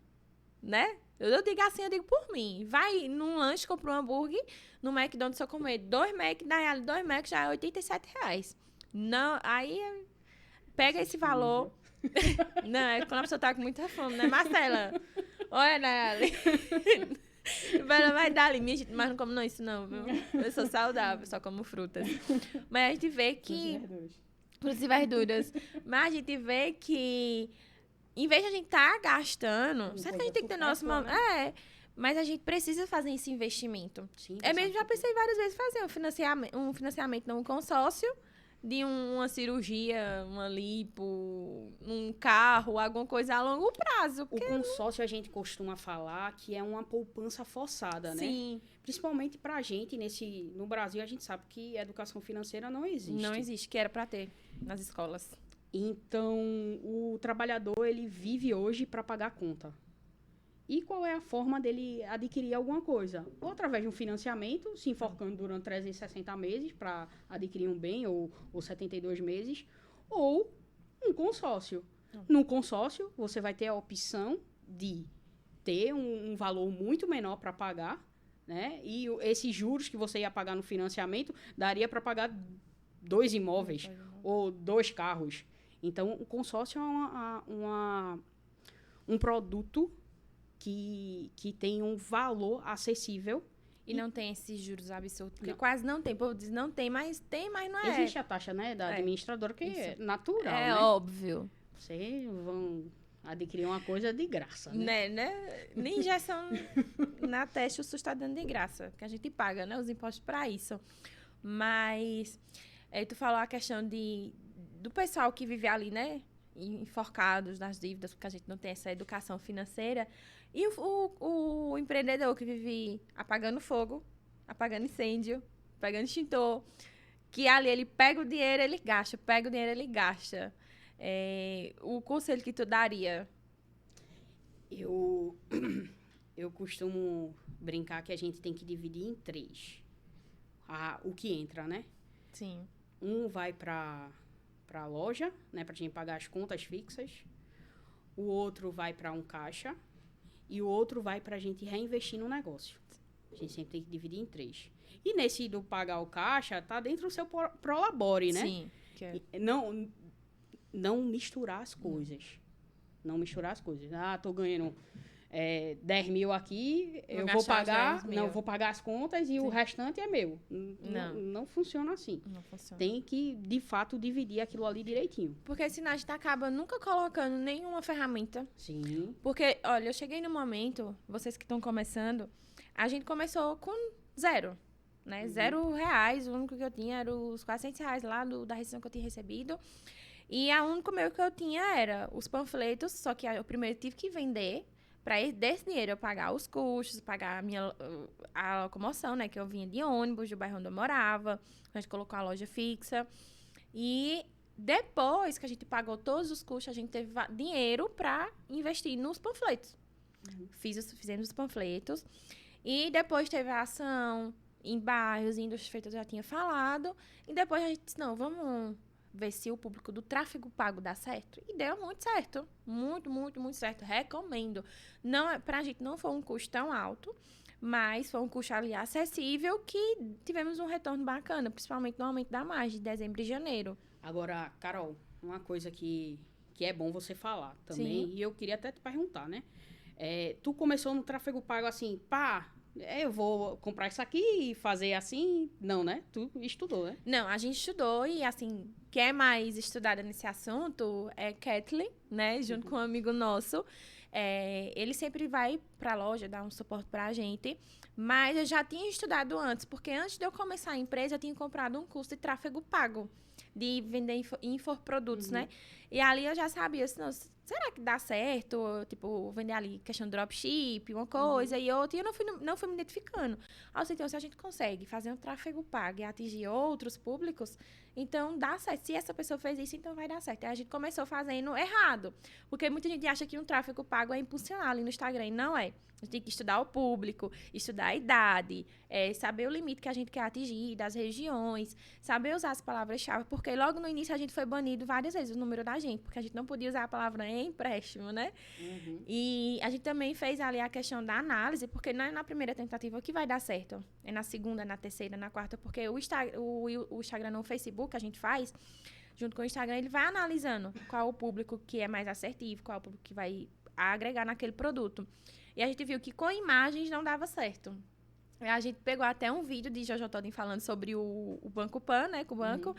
né? Eu digo assim, eu digo por mim. Vai num lanche, compra um hambúrguer, no McDonald's, se eu comer 2 Mac, na realidade 2 Mac já é 87 reais. Não, aí pega esse valor. Não, é quando a pessoa tá com muita fome, né, Marcela? Olha, Nayali. Vai dar ali, minha gente, mas não como não isso não, viu? Eu sou saudável, só como frutas. Mas a gente vê que... Frutas e verduras. Mas a gente vê que, em vez de a gente estar gastando, certo que a gente tem que ter nosso momento. Né? Mas a gente precisa fazer esse investimento. Sim, mesmo já pensei várias vezes fazer um financiamento, não um consórcio, de uma cirurgia, uma lipo, um carro, alguma coisa a longo prazo. O consórcio a gente costuma falar que é uma poupança forçada, né? Sim. Principalmente pra gente, no Brasil, a gente sabe que educação financeira não existe. Não existe, que era pra ter nas escolas. Então, o trabalhador, ele vive hoje para pagar a conta. E qual é a forma dele adquirir alguma coisa? Ou através de um financiamento, se enforcando durante 360 meses para adquirir um bem, ou 72 meses, ou um consórcio. No consórcio, você vai ter a opção de ter um valor muito menor para pagar, né? E esses juros que você ia pagar no financiamento, daria para pagar 2 imóveis ou 2 carros. Então, o consórcio é um produto que tem um valor acessível. E não tem esses juros absurdos, porque quase não tem. O povo diz, não tem, mas não é. Existe a taxa, né, da administradora, que é natural, É né? óbvio. Vocês vão Adquirir uma coisa de graça, né? Nem injeção na testa o SUS está dando de graça, porque a gente paga, né, os impostos para isso. Mas tu falou a questão do pessoal que vive ali, né, enforcados nas dívidas, porque a gente não tem essa educação financeira. E o empreendedor que vive apagando fogo, apagando incêndio, pegando extintor, que ali ele pega o dinheiro, ele gasta, pega o dinheiro, ele gasta. O conselho que tu daria? Eu costumo brincar que a gente tem que dividir em 3. O que entra, né? Sim. Um vai para a loja, né, para a gente pagar as contas fixas. O outro vai para um caixa. E o outro vai para a gente reinvestir no negócio. A gente sempre tem que dividir em 3. E nesse do pagar o caixa, tá dentro do seu prolabore, né? Sim. Não misturar as coisas. Não misturar as coisas. Tô ganhando 10 mil aqui, eu vou pagar, vou pagar as contas e o restante é meu. Não funciona assim. Não funciona. Tem que, de fato, dividir aquilo ali direitinho. Porque senão a gente acaba nunca colocando nenhuma ferramenta. Sim. Porque, olha, eu cheguei no momento, vocês que estão começando, a gente começou com 0, né? R$0, o único que eu tinha era os R$400 lá da rescisão que eu tinha recebido. E a única meio que eu tinha era os panfletos, só que eu primeiro tive que vender, para desse dinheiro eu pagar os custos, pagar a locomoção, né? Que eu vinha de ônibus do bairro onde eu morava, a gente colocou a loja fixa. E depois que a gente pagou todos os custos, a gente teve dinheiro para investir nos panfletos. Fizemos os panfletos. E depois teve a ação em bairros, em indústrias feitas, eu já tinha falado. E depois a gente disse, não, vamos ver se o público do tráfego pago dá certo. E deu muito certo. Muito, muito, muito certo. Recomendo. Pra gente não foi um custo tão alto, mas foi um custo ali acessível que tivemos um retorno bacana, principalmente no aumento da margem de dezembro e janeiro. Agora, Carol, uma coisa que é bom você falar também, e eu queria até te perguntar, né? Tu começou no tráfego pago assim, eu vou comprar isso aqui e fazer assim? Não, né? Tu estudou, né? Não, a gente estudou e, assim, quem é mais estudada nesse assunto é Kathleen, né? Junto com um amigo nosso. Ele sempre vai pra loja dar um suporte pra gente. Mas eu já tinha estudado antes, porque antes de eu começar a empresa, eu tinha comprado um curso de tráfego pago, de vender infoprodutos, né? E ali eu já sabia, assim, será que dá certo? Tipo, vender ali questão de dropship, uma coisa e outra. E eu não fui me identificando. Aí eu sei, então, se a gente consegue fazer um tráfego pago e atingir outros públicos, então dá certo. Se essa pessoa fez isso, então vai dar certo. Aí a gente começou fazendo errado. Porque muita gente acha que um tráfego pago é impulsionar ali no Instagram. E não é. A gente tem que estudar o público, estudar a idade, saber o limite que a gente quer atingir, das regiões, saber usar as palavras-chave, porque logo no início a gente foi banido várias vezes o número da gente, porque a gente não podia usar a palavra empréstimo, né? E a gente também fez ali a questão da análise, porque não é na primeira tentativa que vai dar certo, é na segunda, na terceira, na quarta, porque o Instagram não, o Facebook, a gente faz, junto com o Instagram, ele vai analisando qual o público que é mais assertivo, qual o público que vai agregar naquele produto. E a gente viu que com imagens não dava certo. A gente pegou até um vídeo de Jojo Todin falando sobre o Banco Pan, né, com o banco,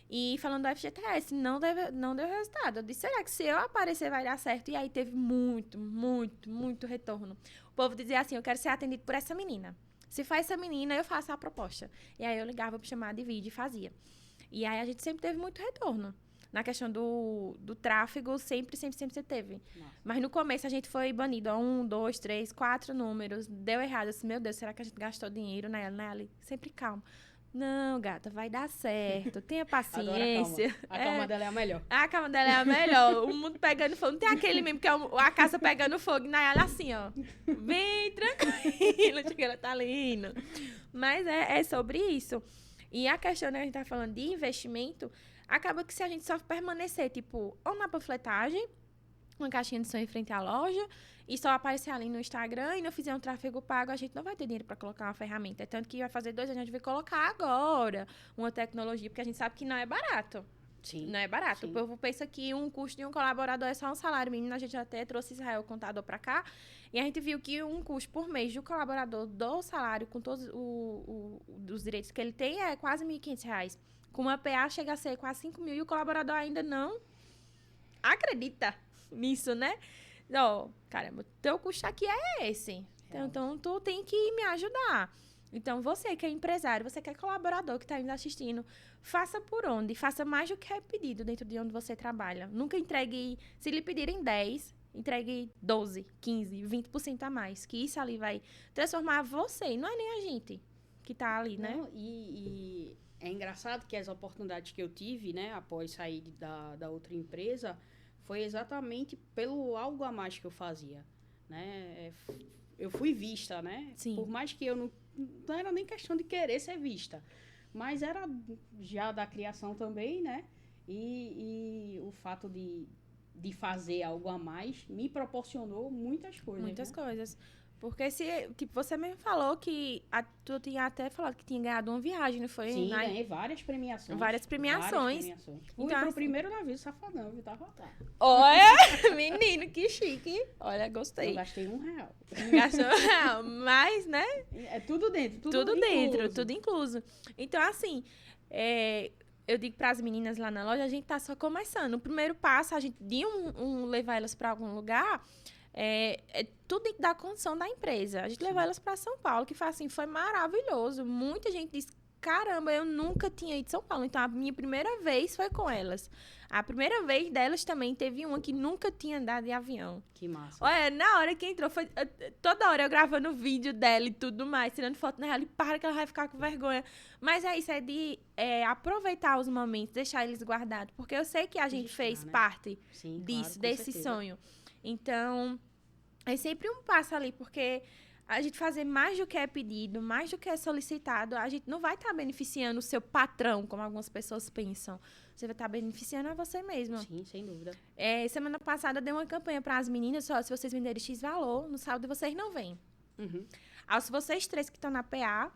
e falando do FGTS. Não deu resultado. Eu disse, será que se eu aparecer vai dar certo? E aí teve muito, muito, muito retorno. O povo dizia assim, eu quero ser atendido por essa menina. Se faz essa menina, eu faço a proposta. E aí eu ligava para chamar de vídeo e fazia. E aí a gente sempre teve muito retorno. Na questão do tráfego, sempre teve. Nossa. Mas no começo a gente foi banido a 1, 2, 3, 4 números. Deu errado. Eu disse, meu Deus, será que a gente gastou dinheiro nela? Sempre calma. Não, gata, vai dar certo. Tenha paciência. A calma dela é a melhor. A calma dela é a melhor. O mundo pegando fogo. Não tem aquele mesmo que é a casa pegando fogo. Nayala assim, ó. Bem tranquila. Ela tá linda. Mas é sobre isso. E a questão, né, a gente tá falando de investimento, acaba que se a gente só permanecer, tipo, ou na panfletagem, uma caixinha de som em frente à loja, e só aparecer ali no Instagram e não fizer um tráfego pago, a gente não vai ter dinheiro para colocar uma ferramenta. Tanto que vai fazer 2 anos, a gente vai colocar agora uma tecnologia, porque a gente sabe que não é barato. Sim. Não é barato. Sim. O povo pensa que um custo de um colaborador é só um salário mínimo. A gente até trouxe Israel contador para cá. E a gente viu que um custo por mês do colaborador do salário, com todos os direitos que ele tem, é quase R$1.500. Com uma PA chega a ser quase 5 mil e o colaborador ainda não acredita. nisso, né? Ó, caramba, teu custo aqui é esse. Então, tu tem que me ajudar. Então, você que é empresário, você que é colaborador que está nos assistindo, faça por onde? Faça mais do que é pedido dentro de onde você trabalha. Nunca entregue, se lhe pedirem 10, entregue 12, 15, 20% a mais. Que isso ali vai transformar você, não é nem a gente que está ali, né? Não, e é engraçado que as oportunidades que eu tive, né, após sair da outra empresa, foi exatamente pelo algo a mais que eu fazia, né? Eu fui vista, né? Sim. Por mais que eu não era nem questão de querer ser vista, mas era já da criação também, né? E o fato de fazer algo a mais me proporcionou muitas coisas. Muitas né? coisas. Porque tipo, você mesmo falou que tu tinha até falado que tinha ganhado uma viagem, não foi? Sim, ganhei várias premiações. Várias premiações. Fui Então, pro assim, primeiro navio safadão, viu? Tava lá. olha, menino, que chique. Olha, gostei. Eu gastei R$1. Gastou, mas, né? É tudo dentro, Tudo dentro, incluso. tudo incluso. Então, assim, eu digo para as meninas lá na loja, a gente tá só começando. O primeiro passo, a gente de levar elas para algum lugar, tudo tem que dar condição da empresa. A gente levou elas para São Paulo, que foi assim, foi maravilhoso. Muita gente disse, caramba, eu nunca tinha ido de São Paulo. Então, a minha primeira vez foi com elas. A primeira vez delas também teve uma que nunca tinha andado de avião. Que massa. Olha, na hora que entrou, foi toda hora eu gravando vídeo dela e tudo mais, tirando foto nela, e para que ela vai ficar com vergonha. Mas é isso, de aproveitar os momentos, deixar eles guardados. Porque eu sei que a gente fez parte Sim, disso, claro, com desse certeza. sonho. Então, é sempre um passo ali, porque a gente fazer mais do que é pedido, mais do que é solicitado, a gente não vai estar beneficiando o seu patrão, como algumas pessoas pensam. Você vai estar beneficiando a você mesmo. Sim, sem dúvida. Semana passada eu dei uma campanha para as meninas, só se vocês venderem X valor, no sábado vocês não vêm. Uhum. Se vocês 3 que estão na PA,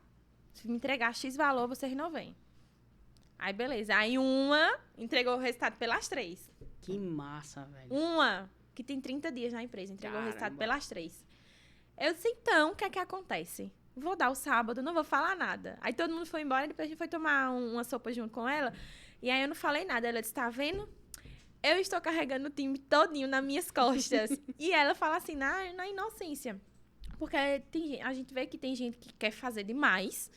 se me entregar X valor, vocês não vêm. Aí, beleza. Aí uma entregou o resultado pelas 3. Que massa, velho. Uma, que tem 30 dias na empresa, entregou o resultado Caramba. pelas 3. Eu disse, então, o que é que acontece? Vou dar o sábado, não vou falar nada. Aí todo mundo foi embora, depois a gente foi tomar uma sopa junto com ela. E aí eu não falei nada. Ela disse, tá vendo? Eu estou carregando o time todinho nas minhas costas. E ela fala assim, na inocência. Porque a gente vê que tem gente que quer fazer demais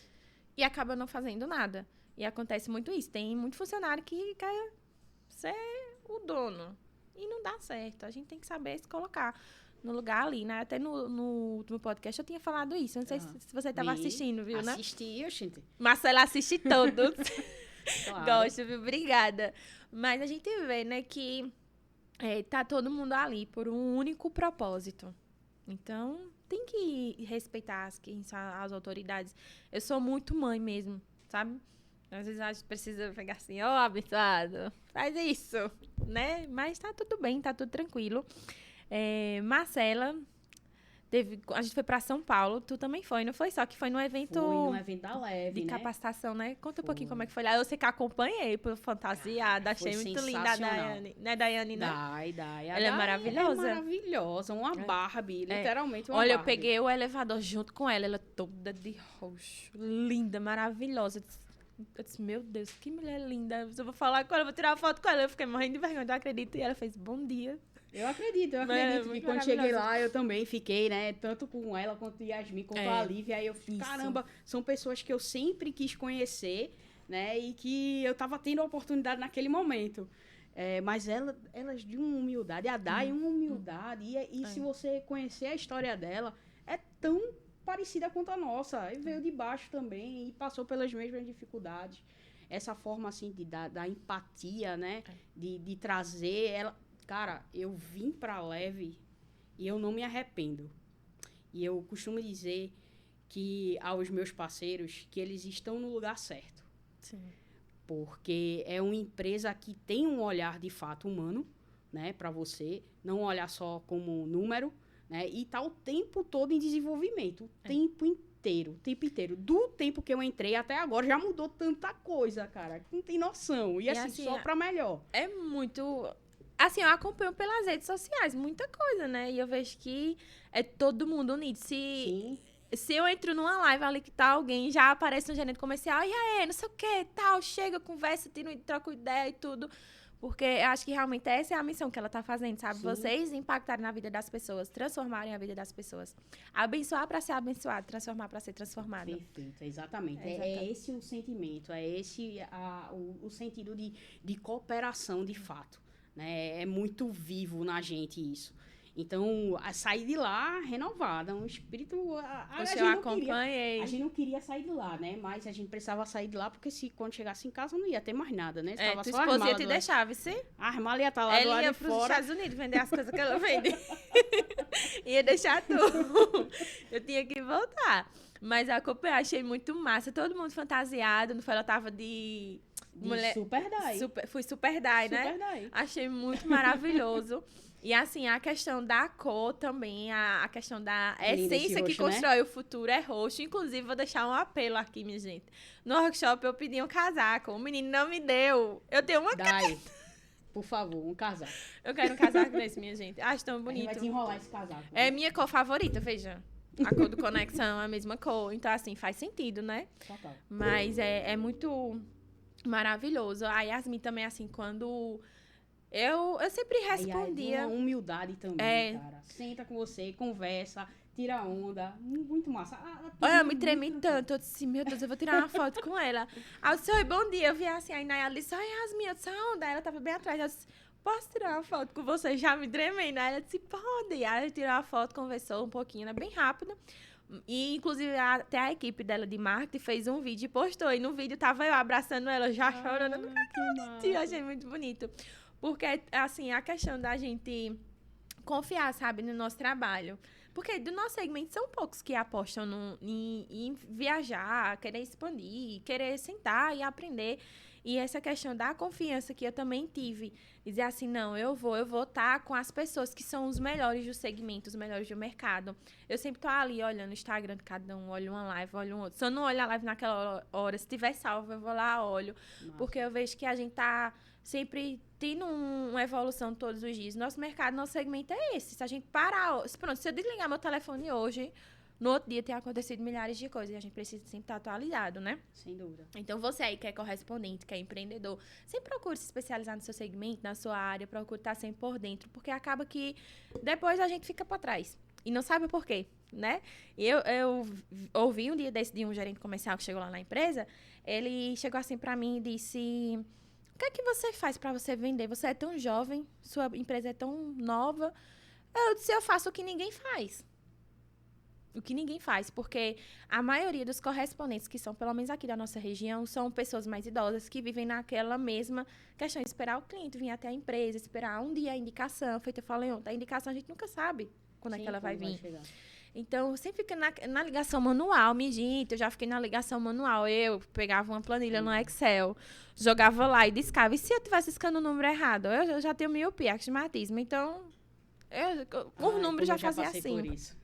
e acaba não fazendo nada. E acontece muito isso. Tem muito funcionário que quer ser o dono. E não dá certo. A gente tem que saber se colocar no lugar ali, né? Até no último podcast eu tinha falado isso. Não sei se você estava assistindo, viu, né? Assisti, gente. Marcela assiste todos. Claro. Gosto, viu? Obrigada. Mas a gente vê, né, que tá todo mundo ali por um único propósito. Então, tem que respeitar as autoridades. Eu sou muito mãe mesmo, sabe? Às vezes a gente precisa pegar assim, abençoado, faz isso, né? Mas tá tudo bem, tá tudo tranquilo. Marcela, a gente foi pra São Paulo, tu também foi, não foi? Só que foi no evento... Foi num evento da Leve, de né? capacitação, né? Conta um pouquinho como é que foi lá. Eu sei que acompanhei por fantasiada, achei foi muito linda a sensacional. Daiane. Não é Daiane, né? Dai. Ela é maravilhosa. É maravilhosa, uma Barbie, literalmente uma Olha, eu Barbie. peguei o elevador junto com ela, ela toda de roxo, linda, maravilhosa. Eu disse, meu Deus, que mulher linda. Eu vou falar com ela, vou tirar uma foto com ela. Eu fiquei morrendo de vergonha, eu acredito. E ela fez, bom dia. Eu acredito que muito quando cheguei maravilhosa. lá, eu também fiquei, né? Tanto com ela, quanto Yasmin, quanto a Lívia. Aí eu fiquei, isso. caramba, são pessoas que eu sempre quis conhecer, né? E que eu tava tendo a oportunidade naquele momento. Mas elas de uma humildade, a Dai uma humildade. E se você conhecer a história dela, é tão parecida quanto a nossa. E veio de baixo também e passou pelas mesmas dificuldades. Essa forma, assim, da empatia, né? De trazer ela... Cara, eu vim pra Leve e eu não me arrependo. E eu costumo dizer que aos meus parceiros que eles estão no lugar certo. Sim. Porque é uma empresa que tem um olhar de fato humano, né, para você, não olhar só como número, né, e tá o tempo todo em desenvolvimento, o tempo inteiro. Do tempo que eu entrei até agora já mudou tanta coisa, cara, que não tem noção. E assim, só pra melhor. É muito... Assim, eu acompanho pelas redes sociais muita coisa, né? E eu vejo que é todo mundo unido. Sim. Se eu entro numa live ali que tá alguém, já aparece no gerente comercial, e aí, não sei o que, tal, chega, conversa, troca ideia e tudo. Porque eu acho que realmente essa é a missão que ela tá fazendo, sabe? Sim. Vocês impactarem na vida das pessoas, transformarem a vida das pessoas. Abençoar para ser abençoado, transformar para ser transformado. Perfeito, exatamente. Exatamente. É esse o sentimento, é esse o sentido de cooperação de fato. Né? É muito vivo na gente isso. Então, sair de lá renovada, um espírito... Poxa, eu acompanhei. A gente não queria sair de lá, né? Mas a gente precisava sair de lá, porque quando chegasse em casa não ia ter mais nada, né? Tua esposa ia te deixar, vice? A irmã ia estar lá do lado de fora. Ela ia para os Estados Unidos vender as coisas que ela vende. Ia deixar tudo. Eu tinha que voltar. Mas a acompanhei, achei muito massa. Todo mundo fantasiado. No ela tava de Super Dai. Fui Super Dai, né? Super Dai. Achei muito maravilhoso. E assim, a questão da cor também, a questão da essência que constrói, né? O futuro é roxo. Inclusive, vou deixar um apelo aqui, minha gente. No workshop, eu pedi um casaco. O menino não me deu. Eu tenho uma Dai, por favor, um casaco. Eu quero um casaco desse, minha gente. Acho tão bonito. A gente vai desenrolar esse casaco. É minha cor favorita, veja. A cor do Conexão é a mesma cor. Então, assim, faz sentido, né? Total. Mas é muito maravilhoso. A Yasmin também, assim, quando... Eu sempre respondia. Uma humildade também, cara. Senta com você, conversa, tira onda. Muito massa. Olha, eu me tremi tanto. Eu disse, meu Deus, eu vou tirar uma foto com ela. Aí eu disse, oi, bom dia. Eu vi assim, aí Nayara disse, oi, Yasmin, eu disse, a onda. Ela tava bem atrás. Eu disse, posso tirar uma foto com você? Já me tremei, né? Ela disse, pode. Aí ela tirou a foto, conversou um pouquinho, né? Bem rápido. E, inclusive, até a equipe dela de marketing fez um vídeo e postou. E no vídeo tava eu abraçando ela, já chorando. Eu achei muito bonito. Porque, assim, a questão da gente confiar, sabe, no nosso trabalho. Porque do nosso segmento são poucos que apostam em viajar, querer expandir, querer sentar e aprender. E essa questão da confiança que eu também tive. Dizer assim, não, eu vou estar com as pessoas que são os melhores do segmento, os melhores do mercado. Eu sempre tô ali olhando o Instagram de cada um, olho uma live, olho um outro. Se eu não olho a live naquela hora, se tiver salvo, eu vou lá, olho. Nossa. Porque eu vejo que a gente tá sempre tendo uma evolução todos os dias. Nosso mercado, nosso segmento é esse. Se a gente parar... Pronto, se eu desligar meu telefone hoje, no outro dia tem acontecido milhares de coisas. E a gente precisa sempre estar atualizado, né? Sem dúvida. Então, você aí que é correspondente, que é empreendedor, sempre procure se especializar no seu segmento, na sua área, procure estar sempre por dentro. Porque acaba que depois a gente fica para trás. E não sabe por quê, né? Eu ouvi um dia desse de um gerente comercial que chegou lá na empresa. Ele chegou assim para mim e disse... O que é que você faz para você vender? Você é tão jovem, sua empresa é tão nova. Eu disse, eu faço o que ninguém faz. O que ninguém faz, porque a maioria dos correspondentes, que são pelo menos aqui da nossa região, são pessoas mais idosas que vivem naquela mesma questão de esperar o cliente vir até a empresa, esperar um dia a indicação. Feito, eu falei ontem, a indicação a gente nunca sabe quando é que ela vai vir. Então, sempre fica na ligação manual, minha gente. Eu já fiquei na ligação manual. Eu pegava uma planilha no Excel, jogava lá e discava. E se eu estivesse discando o número errado? Eu já tenho miopia, astigmatismo. Então, o número já fazia assim. Por isso.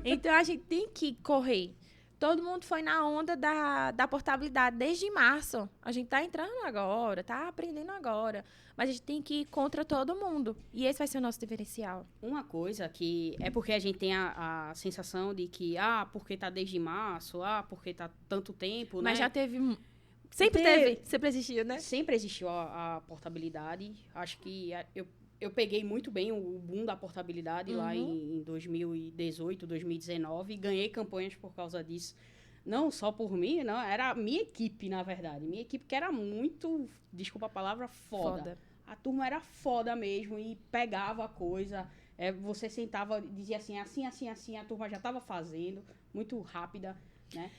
Então, a gente tem que correr. Todo mundo foi na onda da portabilidade desde março. A gente tá entrando agora, tá aprendendo agora. Mas a gente tem que ir contra todo mundo. E esse vai ser o nosso diferencial. Uma coisa que é porque a gente tem a sensação de que, porque tá desde março, porque tá tanto tempo, Mas né? já teve... Sempre existiu, né? Sempre existiu a portabilidade. Acho que eu peguei muito bem o boom da portabilidade lá em 2018, 2019 e ganhei campanhas por causa disso. Não só por mim, não, era a minha equipe, na verdade. Minha equipe que era muito, desculpa a palavra, foda. A turma era foda mesmo e pegava a coisa. Você sentava e dizia assim, a turma já estava fazendo, muito rápida, né?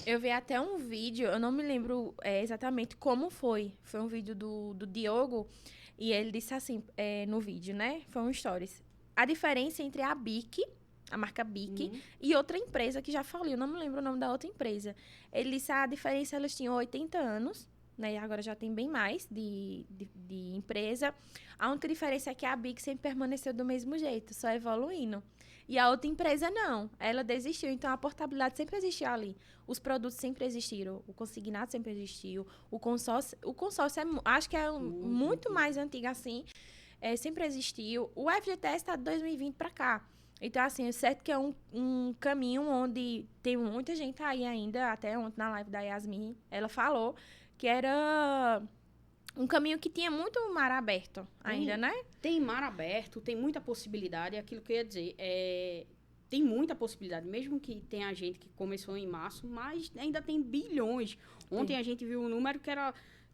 Eu vi até um vídeo, eu não me lembro exatamente como foi. Foi um vídeo do Diogo. E ele disse assim, no vídeo, né? Foi um stories. A diferença entre a BIC, a marca BIC, e outra empresa que já faliu. Não me lembro o nome da outra empresa. Ele disse a diferença, elas tinham 80 anos, né? E agora já tem bem mais de empresa. A única diferença é que a BIC sempre permaneceu do mesmo jeito, só evoluindo. E a outra empresa não. Ela desistiu. Então, a portabilidade sempre existiu ali. Os produtos sempre existiram. O consignado sempre existiu. O consórcio acho que é muito mais antigo assim. Sempre existiu. O FGTS está de 2020 para cá. Então, assim, é certo que é um caminho onde tem muita gente aí ainda. Até ontem na live da Yasmin, ela falou que era um caminho que tinha muito mar aberto ainda, né? Tem mar aberto, tem muita possibilidade. É aquilo que eu ia dizer. Tem muita possibilidade, mesmo que tenha gente que começou em março, mas ainda tem bilhões. Ontem a gente viu um número que era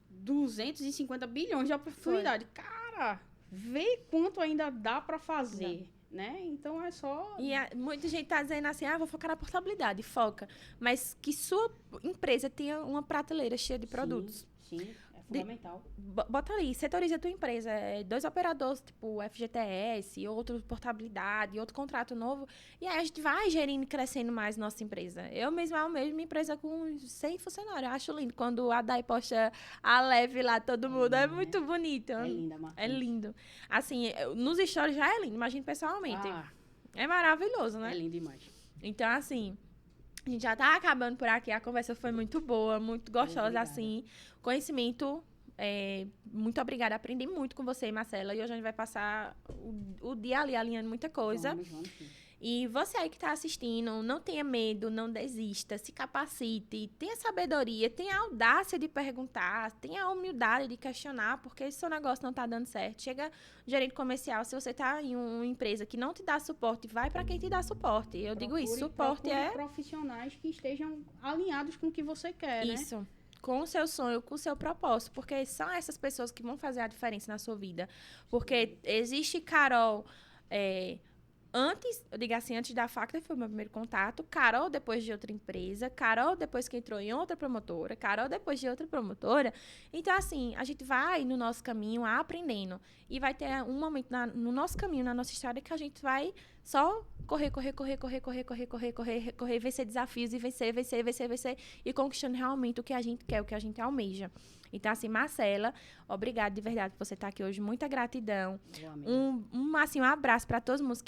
250 bilhões de oportunidade. Cara, vê quanto ainda dá para fazer, né? Então é só... E muita gente tá dizendo assim, vou focar na portabilidade, foca. Mas que sua empresa tenha uma prateleira cheia de produtos. Sim. Fundamental. Bota ali, setoriza a tua empresa. 2 operadores, tipo FGTS, outro portabilidade, outro contrato novo. E aí a gente vai gerindo e crescendo mais nossa empresa. Eu mesma almejo minha empresa com 100 funcionários. Eu acho lindo. Quando a Dai posta a Leve lá, todo mundo. É muito bonito. É linda, Marcos. É lindo. Assim, nos stories já é lindo. Imagina pessoalmente. É maravilhoso, né? É lindo demais. Então, assim... A gente já tá acabando por aqui. A conversa foi muito boa, muito gostosa, Obrigada. assim. Conhecimento, muito obrigada. Aprendi muito com você, Marcela. E hoje a gente vai passar o dia ali alinhando muita coisa. Vamos sim. E você aí que tá assistindo, não tenha medo, não desista, se capacite, tenha sabedoria, tenha a audácia de perguntar, tenha a humildade de questionar, porque se seu negócio não tá dando certo, chega gerente comercial, se você tá em uma empresa que não te dá suporte, vai para quem te dá suporte. Eu digo isso, suporte profissionais que estejam alinhados com o que você quer, isso. Com o seu sonho, com o seu propósito, porque são essas pessoas que vão fazer a diferença na sua vida. Porque existe Carol... eu digo assim, antes da Factor foi o meu primeiro contato, Carol depois de outra empresa, Carol depois que entrou em outra promotora, Carol depois de outra promotora. Então, assim, a gente vai no nosso caminho aprendendo. E vai ter um momento no nosso caminho, na nossa história, que a gente vai só correr, vencer desafios e vencer, e conquistando realmente o que a gente quer, o que a gente almeja. Então, assim, Marcela, obrigada de verdade por você estar aqui hoje. Muita gratidão. Um abraço para todos os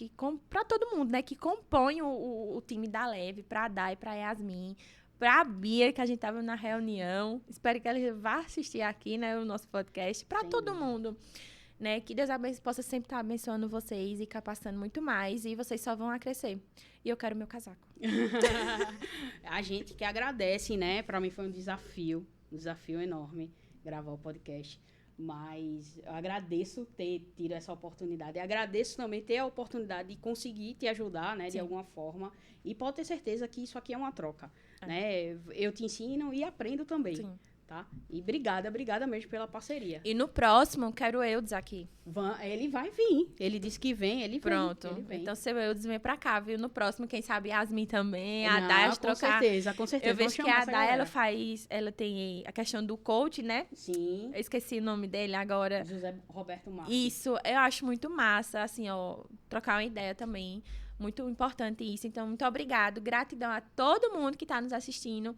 para todo mundo, né, que compõe o time da Leve, para a Dai, para a Yasmin, para a Bia, que a gente estava na reunião. Espero que ela vá assistir aqui, né, o nosso podcast. Para todo mundo, né, que Deus possa sempre estar abençoando vocês e capacitando muito mais. E vocês só vão a crescer. E eu quero meu casaco. A gente que agradece, né? Para mim foi um desafio enorme gravar o podcast, mas eu agradeço ter tido essa oportunidade, e agradeço também ter a oportunidade de conseguir te ajudar, né, de alguma forma, e pode ter certeza que isso aqui é uma troca, né, eu te ensino e aprendo também. Sim. Tá? E obrigada mesmo pela parceria. E no próximo, quero Eudes aqui. Ele vai vir. Ele disse que vem, ele vem. Pronto. Ele vem. Então, seu Eudes vem pra cá, viu? No próximo, quem sabe, Yasmin também, a Não, Day, com trocar. Com certeza. Eu vejo que a Day, ela tem a questão do coach, né? Sim. Eu esqueci o nome dele agora. José Roberto Marques. Isso, eu acho muito massa, assim, trocar uma ideia também. Muito importante isso. Então, muito obrigado. Gratidão a todo mundo que tá nos assistindo.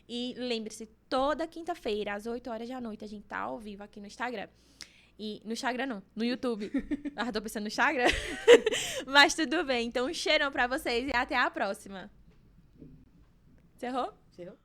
E lembre-se, toda quinta-feira, às 8 horas da noite, a gente tá ao vivo aqui no Instagram. E no Instagram não, no YouTube. Tô pensando no Instagram. Mas tudo bem. Então, um cheirão pra vocês e até a próxima. Encerrou? Encerrou.